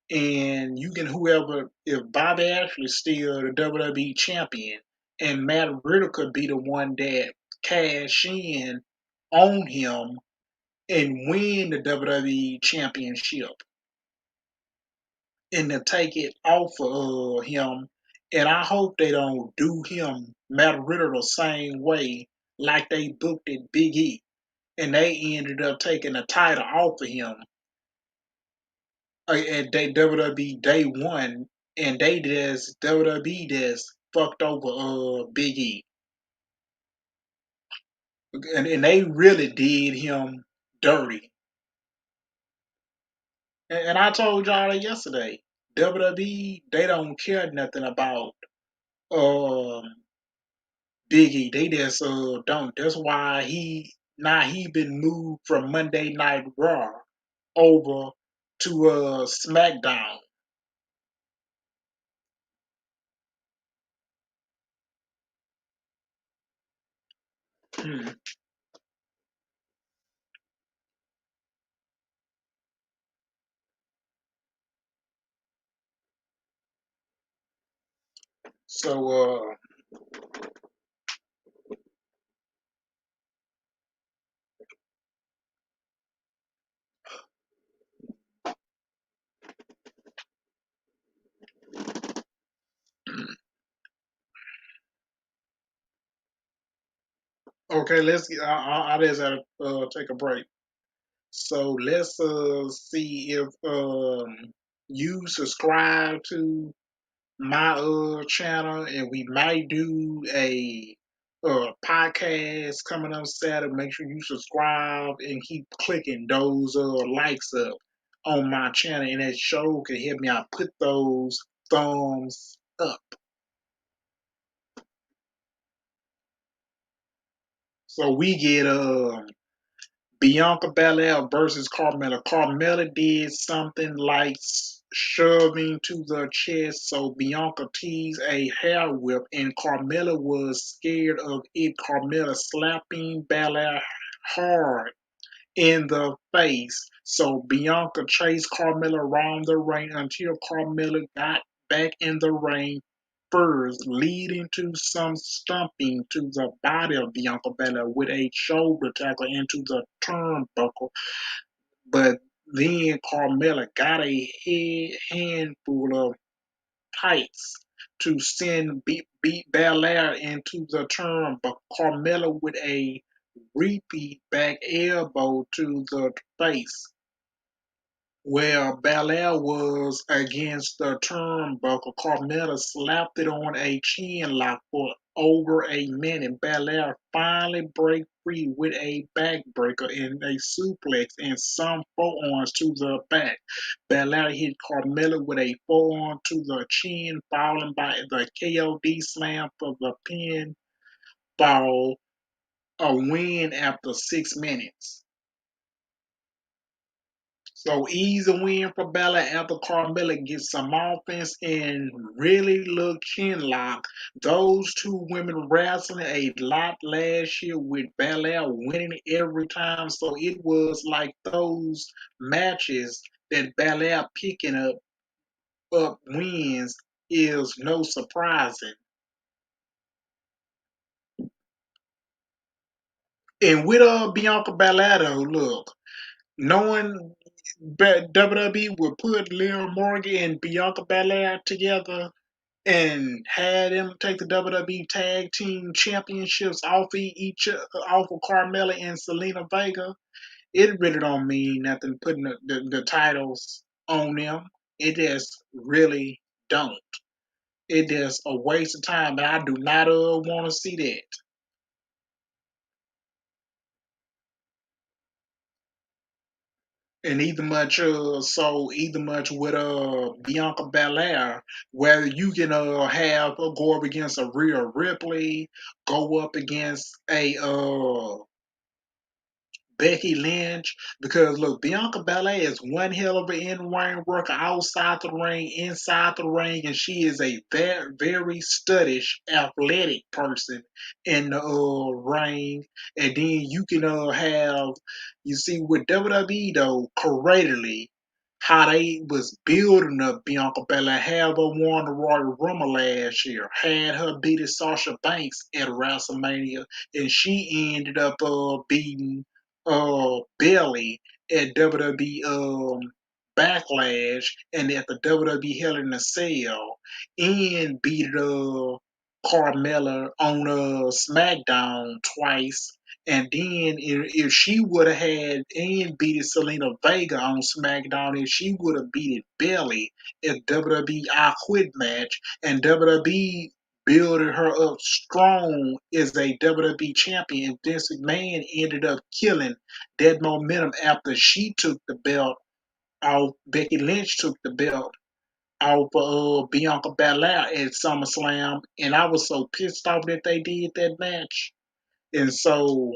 and you can whoever, if Bobby Ashley's still the WWE champion, and Matt Riddle could be the one that cash in on him and win the WWE championship and to take it off of him. And I hope they don't do him, Matt Riddle, the same way like they booked it Big E. And they ended up taking the title off of him at WWE Day One, and they just WWE just fucked over Big E, and they really did him dirty. And I told y'all that yesterday. WWE they don't care nothing about um Big E. They just don't. That's why he been moved from Monday Night Raw over to SmackDown. Hmm. So okay, let's. I just had to take a break. So let's see if you subscribe to my channel, and we might do a podcast coming up Saturday. Make sure you subscribe and keep clicking those likes up on my channel, and that show can help me out. Put those thumbs up. So we get Bianca Belair versus Carmella. Carmella did something like shoving to the chest, so Bianca teased a hair whip, and Carmella was scared of it. Carmella slapping Belair hard in the face. So Bianca chased Carmella around the ring until Carmella got back in the ring first, leading to some stumping to the body of Bianca Belair with a shoulder tackle into the turnbuckle. But then Carmella got a handful of tights to send beat Belair into the turn, but Carmella with a repeat back elbow to the face, where Belair was against the turnbuckle. Carmella slapped it on a chin lock for over a minute. Belair finally break free with a backbreaker and a suplex and some forearms to the back. Belair hit Carmella with a forearm to the chin, followed by the KOD slam for the pinfall, a win after 6 minutes. So easy win for Bella after Carmella gets some offense and really look chin-locked. Those two women wrestling a lot last year with Belair winning every time. So it was like those matches that Belair picking up wins is no surprising. And with Bianca Belair, though, look, knowing WWE would put Liam Morgan and Bianca Belair together and had them take the WWE Tag Team Championships off of Carmella and Selena Vega, it really don't mean nothing putting the titles on them. It just really don't. It just a waste of time, and I do not want to see that. And either much with Bianca Belair, whether you can have her go up against a Rhea Ripley, go up against a Becky Lynch, because look, Bianca Belair is one hell of an in-ring worker outside the ring, inside the ring, and she is a very, very studdish, athletic person in the ring. And then you can have, you see, with WWE though, correctly, how they was building up Bianca Belair, have her won the Royal Rumble last year, had her beating Sasha Banks at WrestleMania, and she ended up beating Bailey at WWE Backlash and at the WWE Hell in a Cell, and beat Carmella on SmackDown twice. And then if she would have had and beat Selena Vega on SmackDown, if she would have beat Bailey at WWE I Quit match, and WWE building her up strong as a WWE champion, Vince McMahon ended up killing that momentum after she took the belt off. Becky Lynch took the belt off Bianca Belair at SummerSlam, and I was so pissed off that they did that match. And so,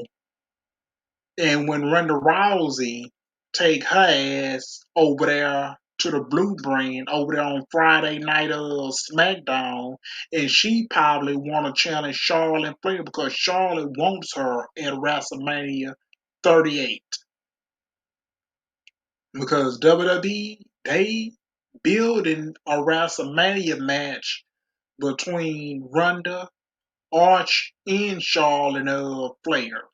and when Ronda Rousey take her ass over there to the Blue Brand over there on Friday night of SmackDown, and she probably want to challenge Charlotte Flair because Charlotte wants her at WrestleMania 38. Because WWE, they building a WrestleMania match between Ronda, Arch, and Charlotte Flair.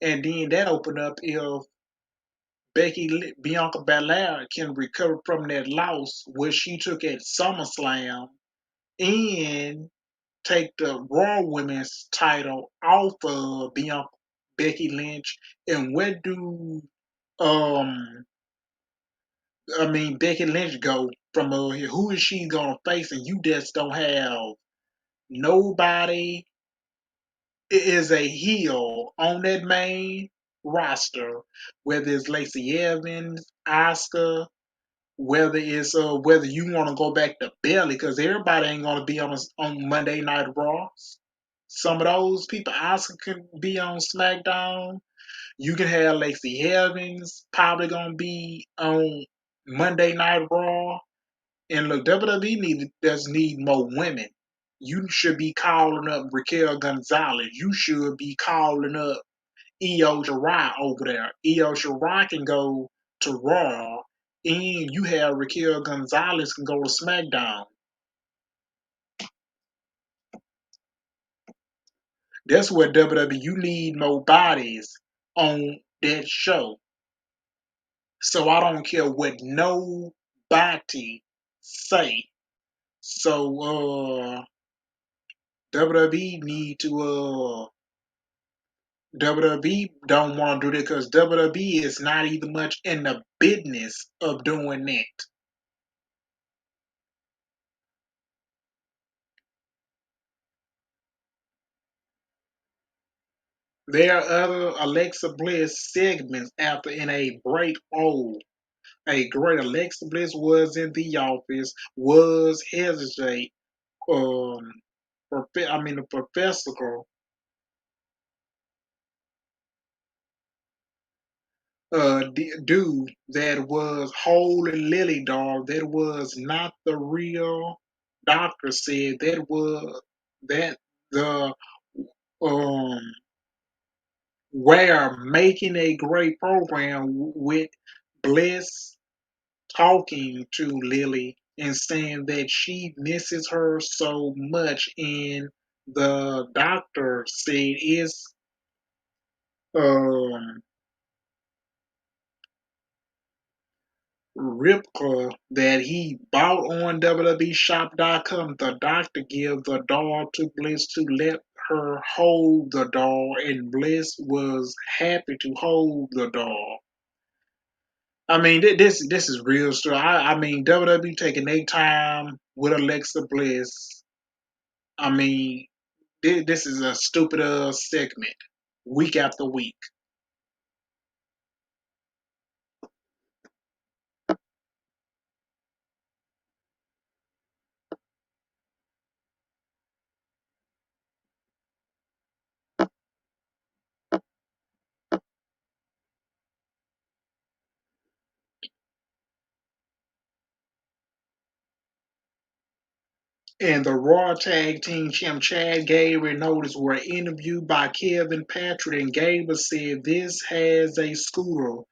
And then that opened up if Bianca Belair can recover from that loss, which she took at SummerSlam, and take the Raw Women's title off of Becky Lynch. And where do um Becky Lynch go from who is she gonna face? And you just don't have nobody is a heel on that main roster, whether it's Lacey Evans, Asuka, whether you want to go back to Bayley, because everybody ain't gonna be on Monday Night Raw. Some of those people, Asuka can be on SmackDown. You can have Lacey Evans probably gonna be on Monday Night Raw. And look, WWE does need more women. You should be calling up Raquel Gonzalez. You should be calling up Io Shirai over there. Io Shirai can go to Raw, and you have Raquel Gonzalez can go to SmackDown. That's what WWE. You need more bodies on that show. So I don't care what nobody say. So WWE need to WWE don't want to do that because WWE is not even much in the business of doing that. There are other Alexa Bliss segments after in a break. Oh, a great Alexa Bliss was in the office, was hesitate. Um, the professor, dude that was holding Lily doll, that was not the real doctor said that was that the um where making a great program with Bliss talking to Lily and saying that she misses her so much, and the doctor said is um Ripka that he bought on WWEshop.com. The doctor gave the doll to Bliss to let her hold the doll, and Bliss was happy to hold the doll. This is real stuff. WWE taking their time with Alexa Bliss. I mean, this is a stupid segment, week after week. And the Raw Tag Team Champ Chad Gable and Otis were interviewed by Kevin Patrick, and Gable said this has a scooter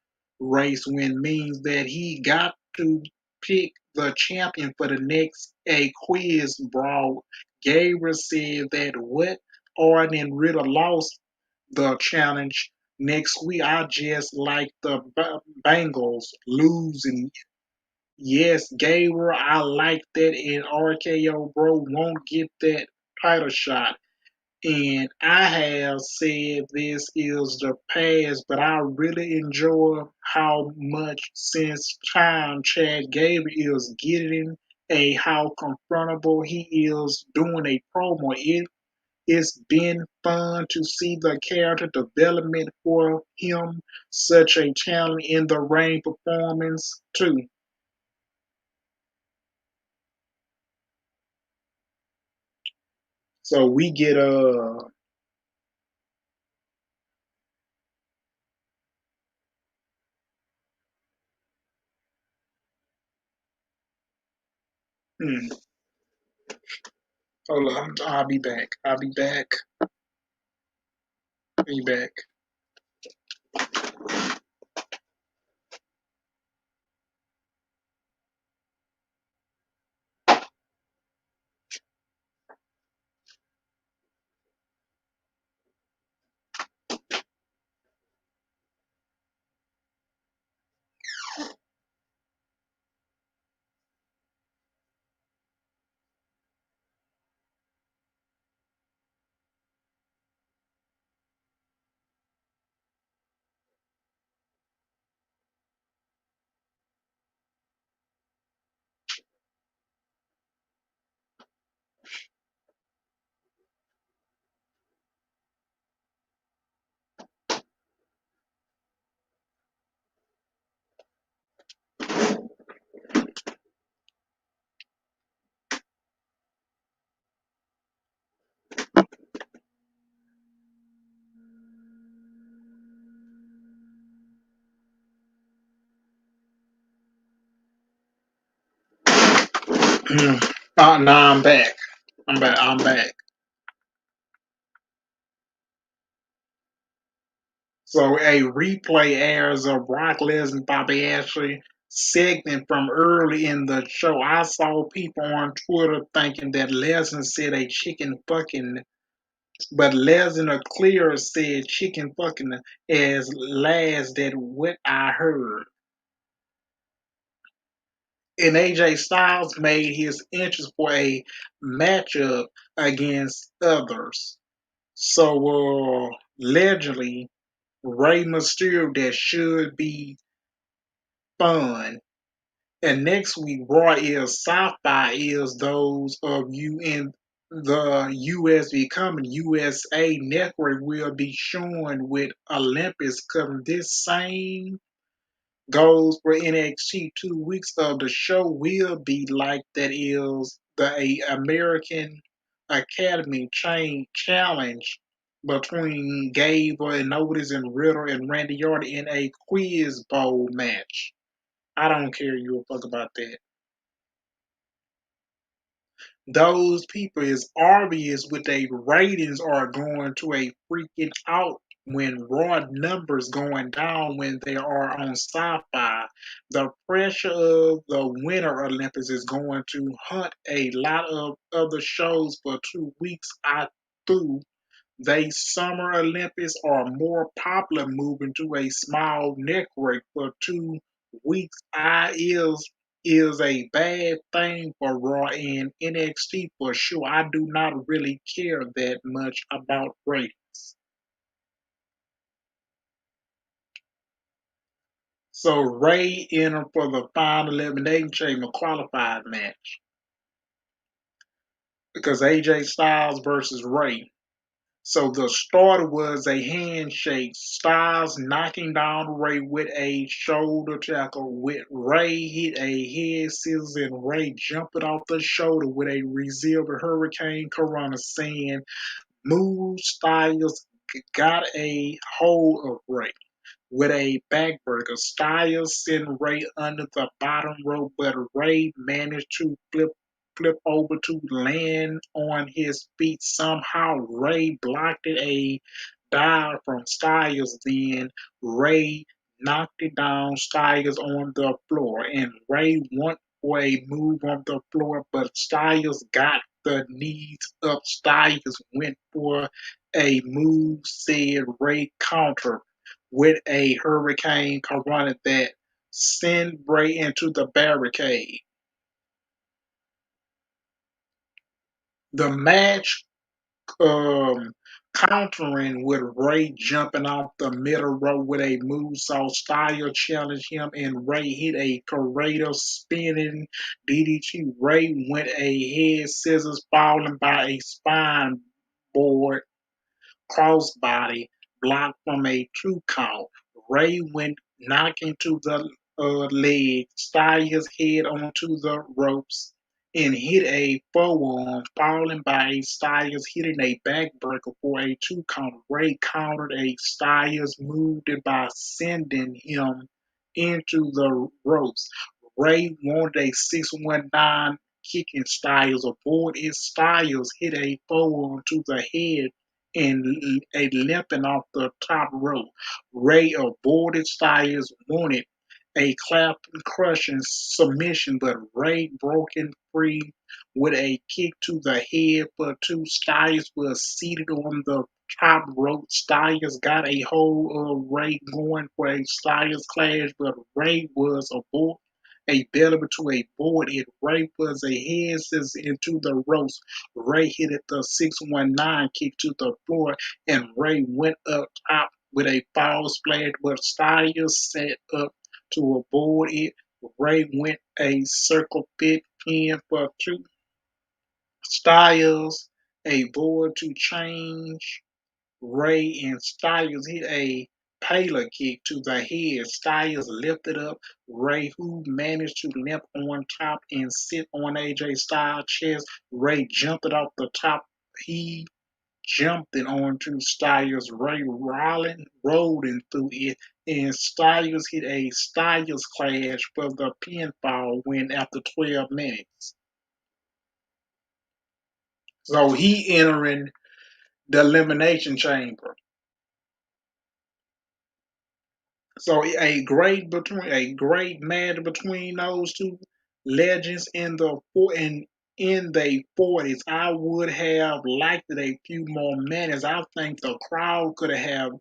race win means that he got to pick the champion for the next a quiz brawl. Gable said that what Orton and Riddle lost the challenge next week. I just like the Bengals losing. Yes, Gabriel, I like that. And RKO, bro, won't get that title shot. And I have said this is the past, but I really enjoy how much since time Chad Gable is getting how confrontable he is doing a promo. It's been fun to see the character development for him, such a talent in the ring performance too. So we get hmm, hold on, I'll be back. I'll be back. Be back. Now I'm back. I'm back. I'm back. So a replay airs of Brock Lesnar and Bobby Ashley segment from early in the show. I saw people on Twitter thinking that Lesnar said a chicken fucking, but Lesnar clear said chicken fucking as last that what I heard. And AJ Styles made his entrance for a matchup against others. So allegedly, Rey Mysterio that should be fun. And next week, Raw is Sci-Fi is those of you in the US becoming USA Network will be showing with Olympus coming this same goes for NXT. 2 weeks of the show will be like that is the American Academy Chain Challenge between Gable and Otis and Riddle and Randy Orton in a quiz bowl match. I don't care you a fuck about that. Those people is obvious with their ratings are going to a freaking out when raw numbers going down when they are on sci-fi. The pressure of the Winter Olympics is going to hunt a lot of other shows for 2 weeks. I threw they Summer Olympics are more popular moving to a small network for 2 weeks. I is a bad thing for Raw and NXT for sure. I do not really care that much about ratings. So Ray entered for the final elimination chamber qualified match because AJ Styles versus Ray. So the starter was a handshake. Styles knocking down Ray with a shoulder tackle. With Ray hit a head scissors and Ray jumping off the shoulder with a resilient Hurricane Corona saying, "Move Styles got a hold of Ray." With a backbreaker, Styles sent Ray under the bottom rope, but Ray managed to flip flipped over to land on his feet. Somehow Ray blocked it, a dive from Styles. Then Ray knocked it down. Styles on the floor, and Ray went for a move on the floor, but Styles got the knees up. Styles went for a move, said Ray countered with a hurricane corona that sent Ray into the barricade. The match um, countering with Ray jumping off the middle rope with a moonsault style challenge him, and Ray hit a Corrado spinning DDT. Ray went a head scissors falling by a spine board crossbody blocked from a two count. Ray went knocking to the leg, style his head onto the ropes, and hit a forearm, falling by a Styles, hitting a backbreaker for a two count. Ray countered a Styles, moved it by sending him into the ropes. Ray wanted a 619 kicking Styles aboard. His Styles hit a forearm to the head and a limping off the top rope. Ray avoided Styles, wanted a clapping, crushing submission, but Ray broken free with a kick to the head for two. Styles was seated on the top rope. Styles got a hold of Ray going for a Styles clash, but Ray was aboard. A belly to a board. It Ray was a head scissors into the ropes. Ray hit it the 619 kick to the floor, and Ray went up top with a foul splash, but Styles set up to avoid it. Ray went a circle pit pin for two. Styles a board to change. Ray and Styles hit a Taylor kick to the head. Styles lifted up Ray, who managed to limp on top and sit on AJ Styles' chest. Ray jumped it off the top. He jumped it onto Styles. Ray rolling through it, and Styles hit a Styles clash for the pinfall win after 12 minutes. So he entering the elimination chamber. So a great match between those two legends in the 40s. I would have liked it a few more minutes. I think the crowd could have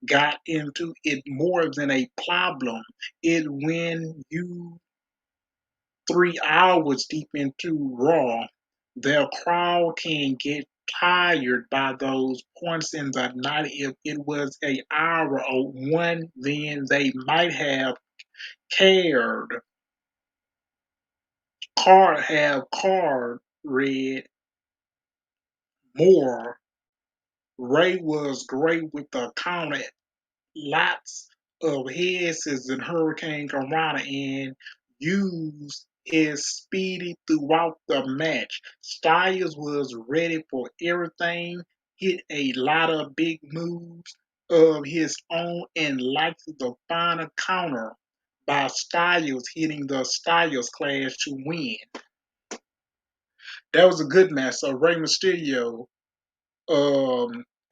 got into it more than a problem. It when you 3 hours deep into Raw, the crowd can get tired by those points in the night. If it was an hour or one, then they might have cared, card read more. Ray was great with the counter, lots of heads and Hurricane Corona, and used his speedy throughout the match. Styles was ready for everything, hit a lot of big moves of his own, and liked the final counter by Styles hitting the Styles clash to win. That was a good match. So Rey Mysterio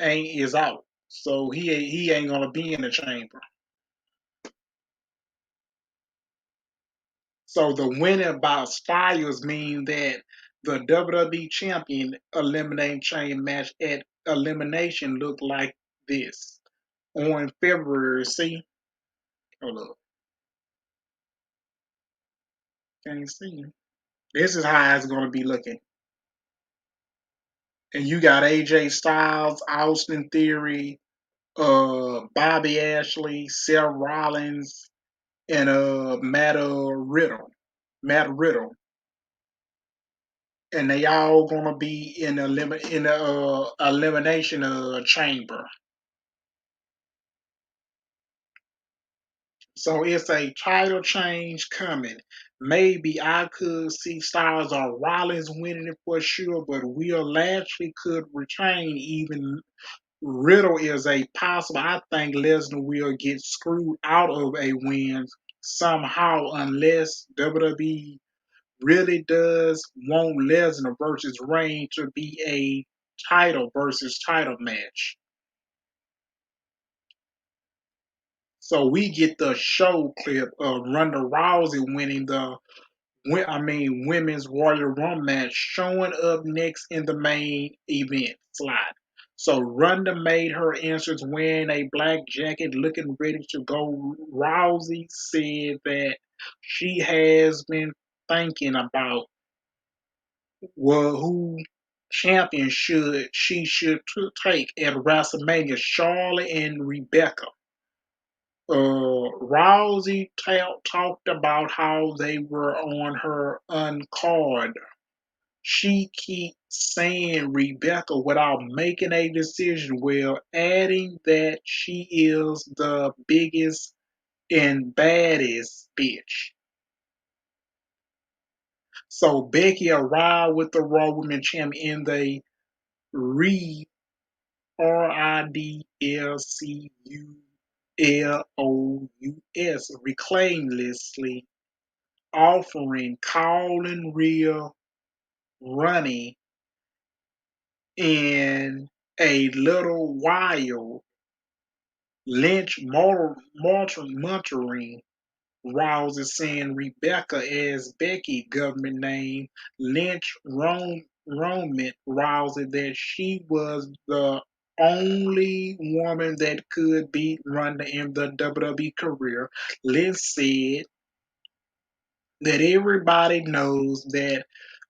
ain't is out. So he ain't gonna be in the chamber. So the winner by Styles means that the WWE champion elimination chain match at elimination looked like this on February. See, hold up, can't see. This is how it's gonna be looking. And you got AJ Styles, Austin Theory, Bobby Ashley, Seth Rollins, and Matt Riddle, and they all gonna be in the elimination chamber. So it's a title change coming. Maybe I could see Styles or Rollins winning it for sure, but Will Lashley could retain. Even Riddle is a possible. I think Lesnar will get screwed out of a win somehow unless WWE really does want Lesnar versus Reigns to be a title versus title match. So we get the show clip of Ronda Rousey winning the women's Royal Rumble match, showing up next in the main event slot. So Ronda made her entrance wearing a black jacket, looking ready to go. Rousey said that she has been thinking about who champion should take at WrestleMania, Charlotte and Rebecca. Rousey talked about how they were on her uncard. She keeps saying Rebecca without making a decision, while adding that she is the biggest and baddest bitch. So Becky arrived with the Raw Women's Champion in the RIDLCULOUS reclaimlessly offering calling real running in a little while. Lynch monitoring Rouse saying Rebecca as Becky government name. Lynch Roman Rousey that she was the only woman that could beat Ronda in the WWE career. Lynch said that everybody knows that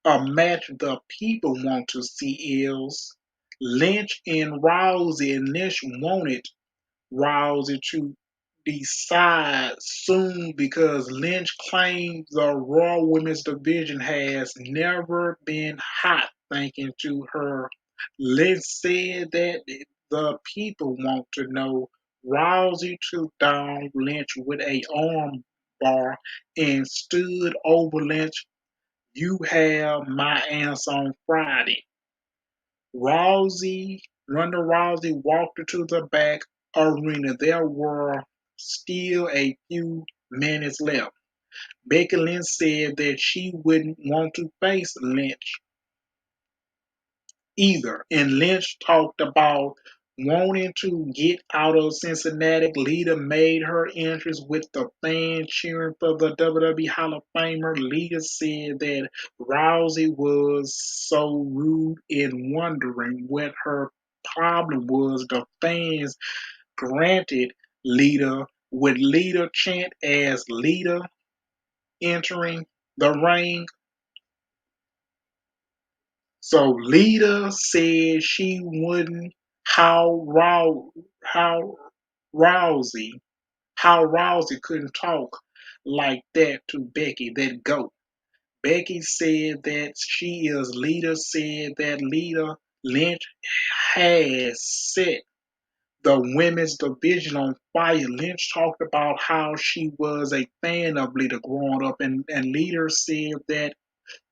a match the people want to see is Lynch and Rousey, and Lynch wanted Rousey to decide soon because Lynch claimed the Raw Women's Division has never been hot, thanking to her. Lynch said that the people want to know. Rousey took down Lynch with a arm bar and stood over Lynch. You have my answer on Friday. Ronda Rousey walked into the back arena. There were still a few minutes left. Becky Lynch said that she wouldn't want to face Lynch either. And Lynch talked about wanting to get out of Cincinnati. Lita made her entrance with the fans cheering for the WWE Hall of Famer. Lita said that Rousey was so rude and wondering what her problem was. The fans granted Lita with Lita chant as Lita entering the ring. So Lita said she wouldn't how Rousey how Rousey couldn't talk like that to Becky, that goat. Becky said that she is Lita said that Lita Lynch has set the women's division on fire. Lynch talked about how she was a fan of Lita growing up, and Lita said that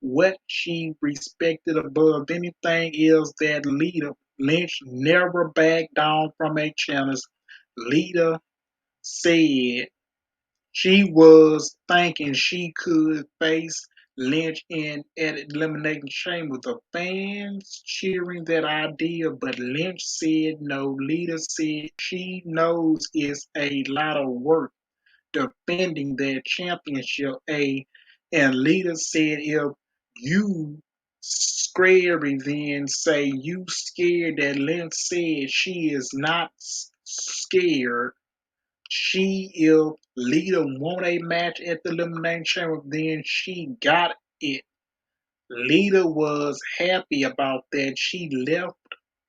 what she respected above anything is that Lita Lynch never backed down from a challenge. Lita said she was thinking she could face Lynch in at Elimination Chamber. The fans cheering that idea, but Lynch said no. Lita said she knows it's a lot of work defending their championship. And Lita said if you scary then say you scared. That Lynch said she is not scared. She if Lita won a match at the Elimination Chamber, then she got it. Lita was happy about that. She left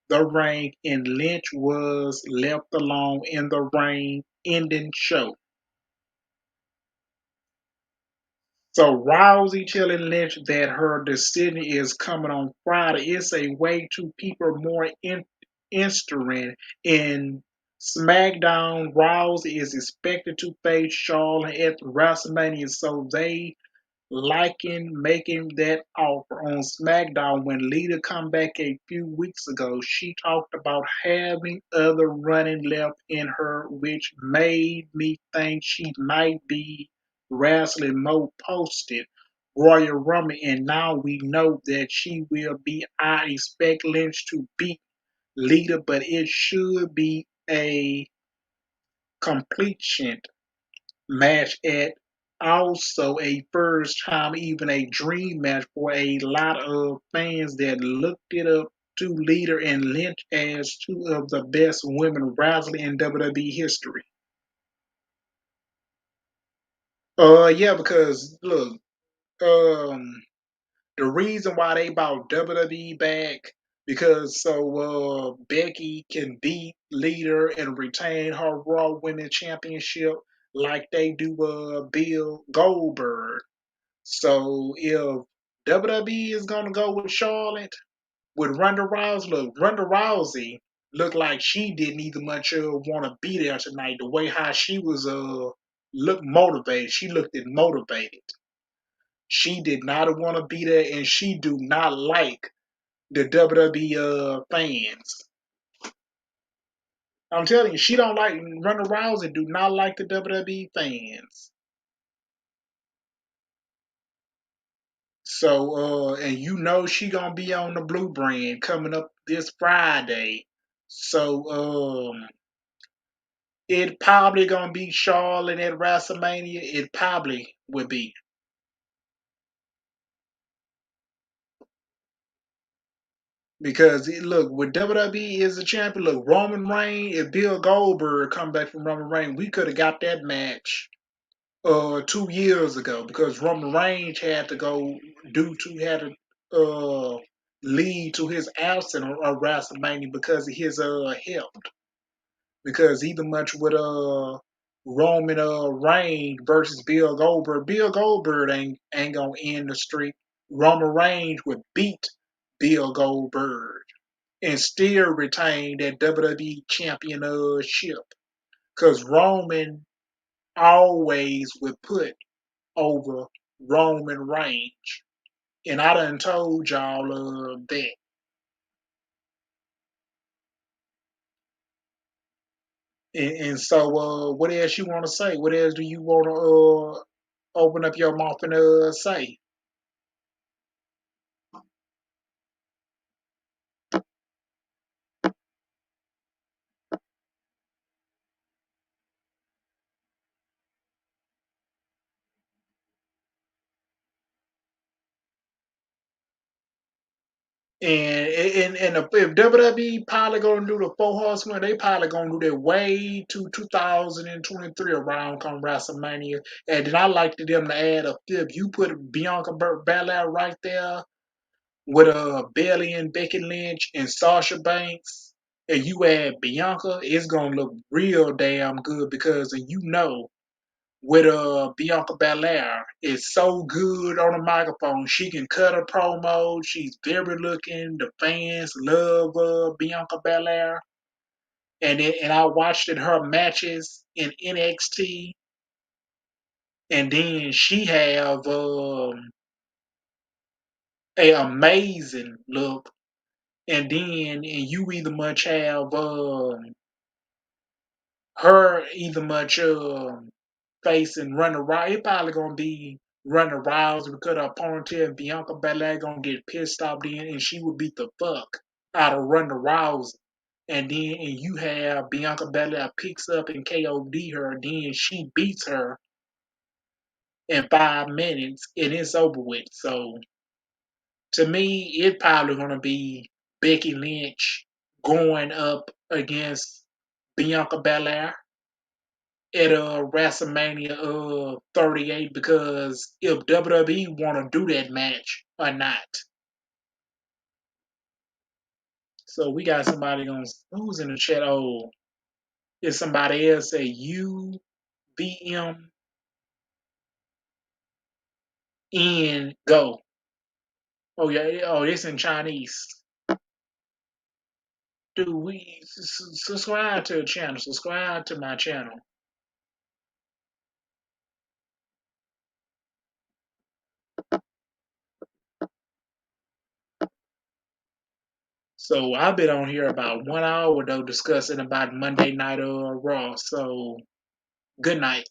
the ring and Lynch was left alone in the ring ending show. So Rousey telling Lynch that her decision is coming on Friday. It's a way to people more interested in SmackDown. Rousey is expected to face Charlotte at WrestleMania, so they liking making that offer on SmackDown. When Lita come back a few weeks ago, she talked about having other running left in her, which made me think she might be wrestling more posted Royal Rumble, and now we know that she will be. I expect Lynch to beat Lita, but it should be a completion match at also a first time, even a dream match for a lot of fans that looked it up to Lita and Lynch as two of the best women wrestling in WWE history. Yeah, because look, um, the reason why they brought WWE back because Becky can beat Leader and retain her Raw Women's Championship like they do Bill Goldberg. So if WWE is gonna go with Charlotte with Ronda Rousey, look, Ronda Rousey looked like she didn't even much want to be there tonight. The way how she was look motivated, she looked motivated. She did not want to be there, and she do not like the WWE fans. I'm telling you, she don't like Ronda Rousey. Do not like the WWE fans. So, and you know she gonna be on the Blue Brand coming up this Friday. So, it probably gonna be Charlotte at WrestleMania. It probably would be because look, with WWE is a champion. Look, Roman Reigns. If Bill Goldberg come back from Roman Reigns, we could have got that match 2 years ago because Roman Reigns had to go due to had to lead to his absence of WrestleMania because of his health. Because even much with Roman Reigns versus Bill Goldberg ain't gonna end the streak. Roman Reigns would beat Bill Goldberg and still retain that WWE championship. Cause Roman always would put over Roman Reigns. And I done told y'all that. And so, what else you want to say? What else do you want to open up your mouth and say? And if WWE probably gonna do the four horsemen, they probably gonna do that way to 2023 around come WrestleMania. And then I like to them to add a fifth. You put Bianca Belair right there with Bayley and Becky Lynch and Sasha Banks, and you add Bianca, it's gonna look real damn good because you know with Bianca Belair is so good on the microphone. She can cut a promo. She's very looking. The fans love Bianca Belair. And I watched in her matches in NXT, and then she have a amazing look. And you either much have her either much facing Ronda Rousey. It probably gonna be Ronda Rousey because her opponent and Bianca Belair gonna get pissed off then, and she would beat the fuck out of Ronda Rousey. And you have Bianca Belair picks up and KOD her, then she beats her in 5 minutes, and it's over with. So to me, it's probably gonna be Becky Lynch going up against Bianca Belair at WrestleMania 38 because if WWE want to do that match or not. So we got somebody on who's in the chat. Oh, is somebody else say UVM in go? Oh yeah, oh it's in Chinese. Dude, we subscribe to the channel. Subscribe to my channel. So I've been on here about 1 hour though discussing about Monday Night Raw. So good night.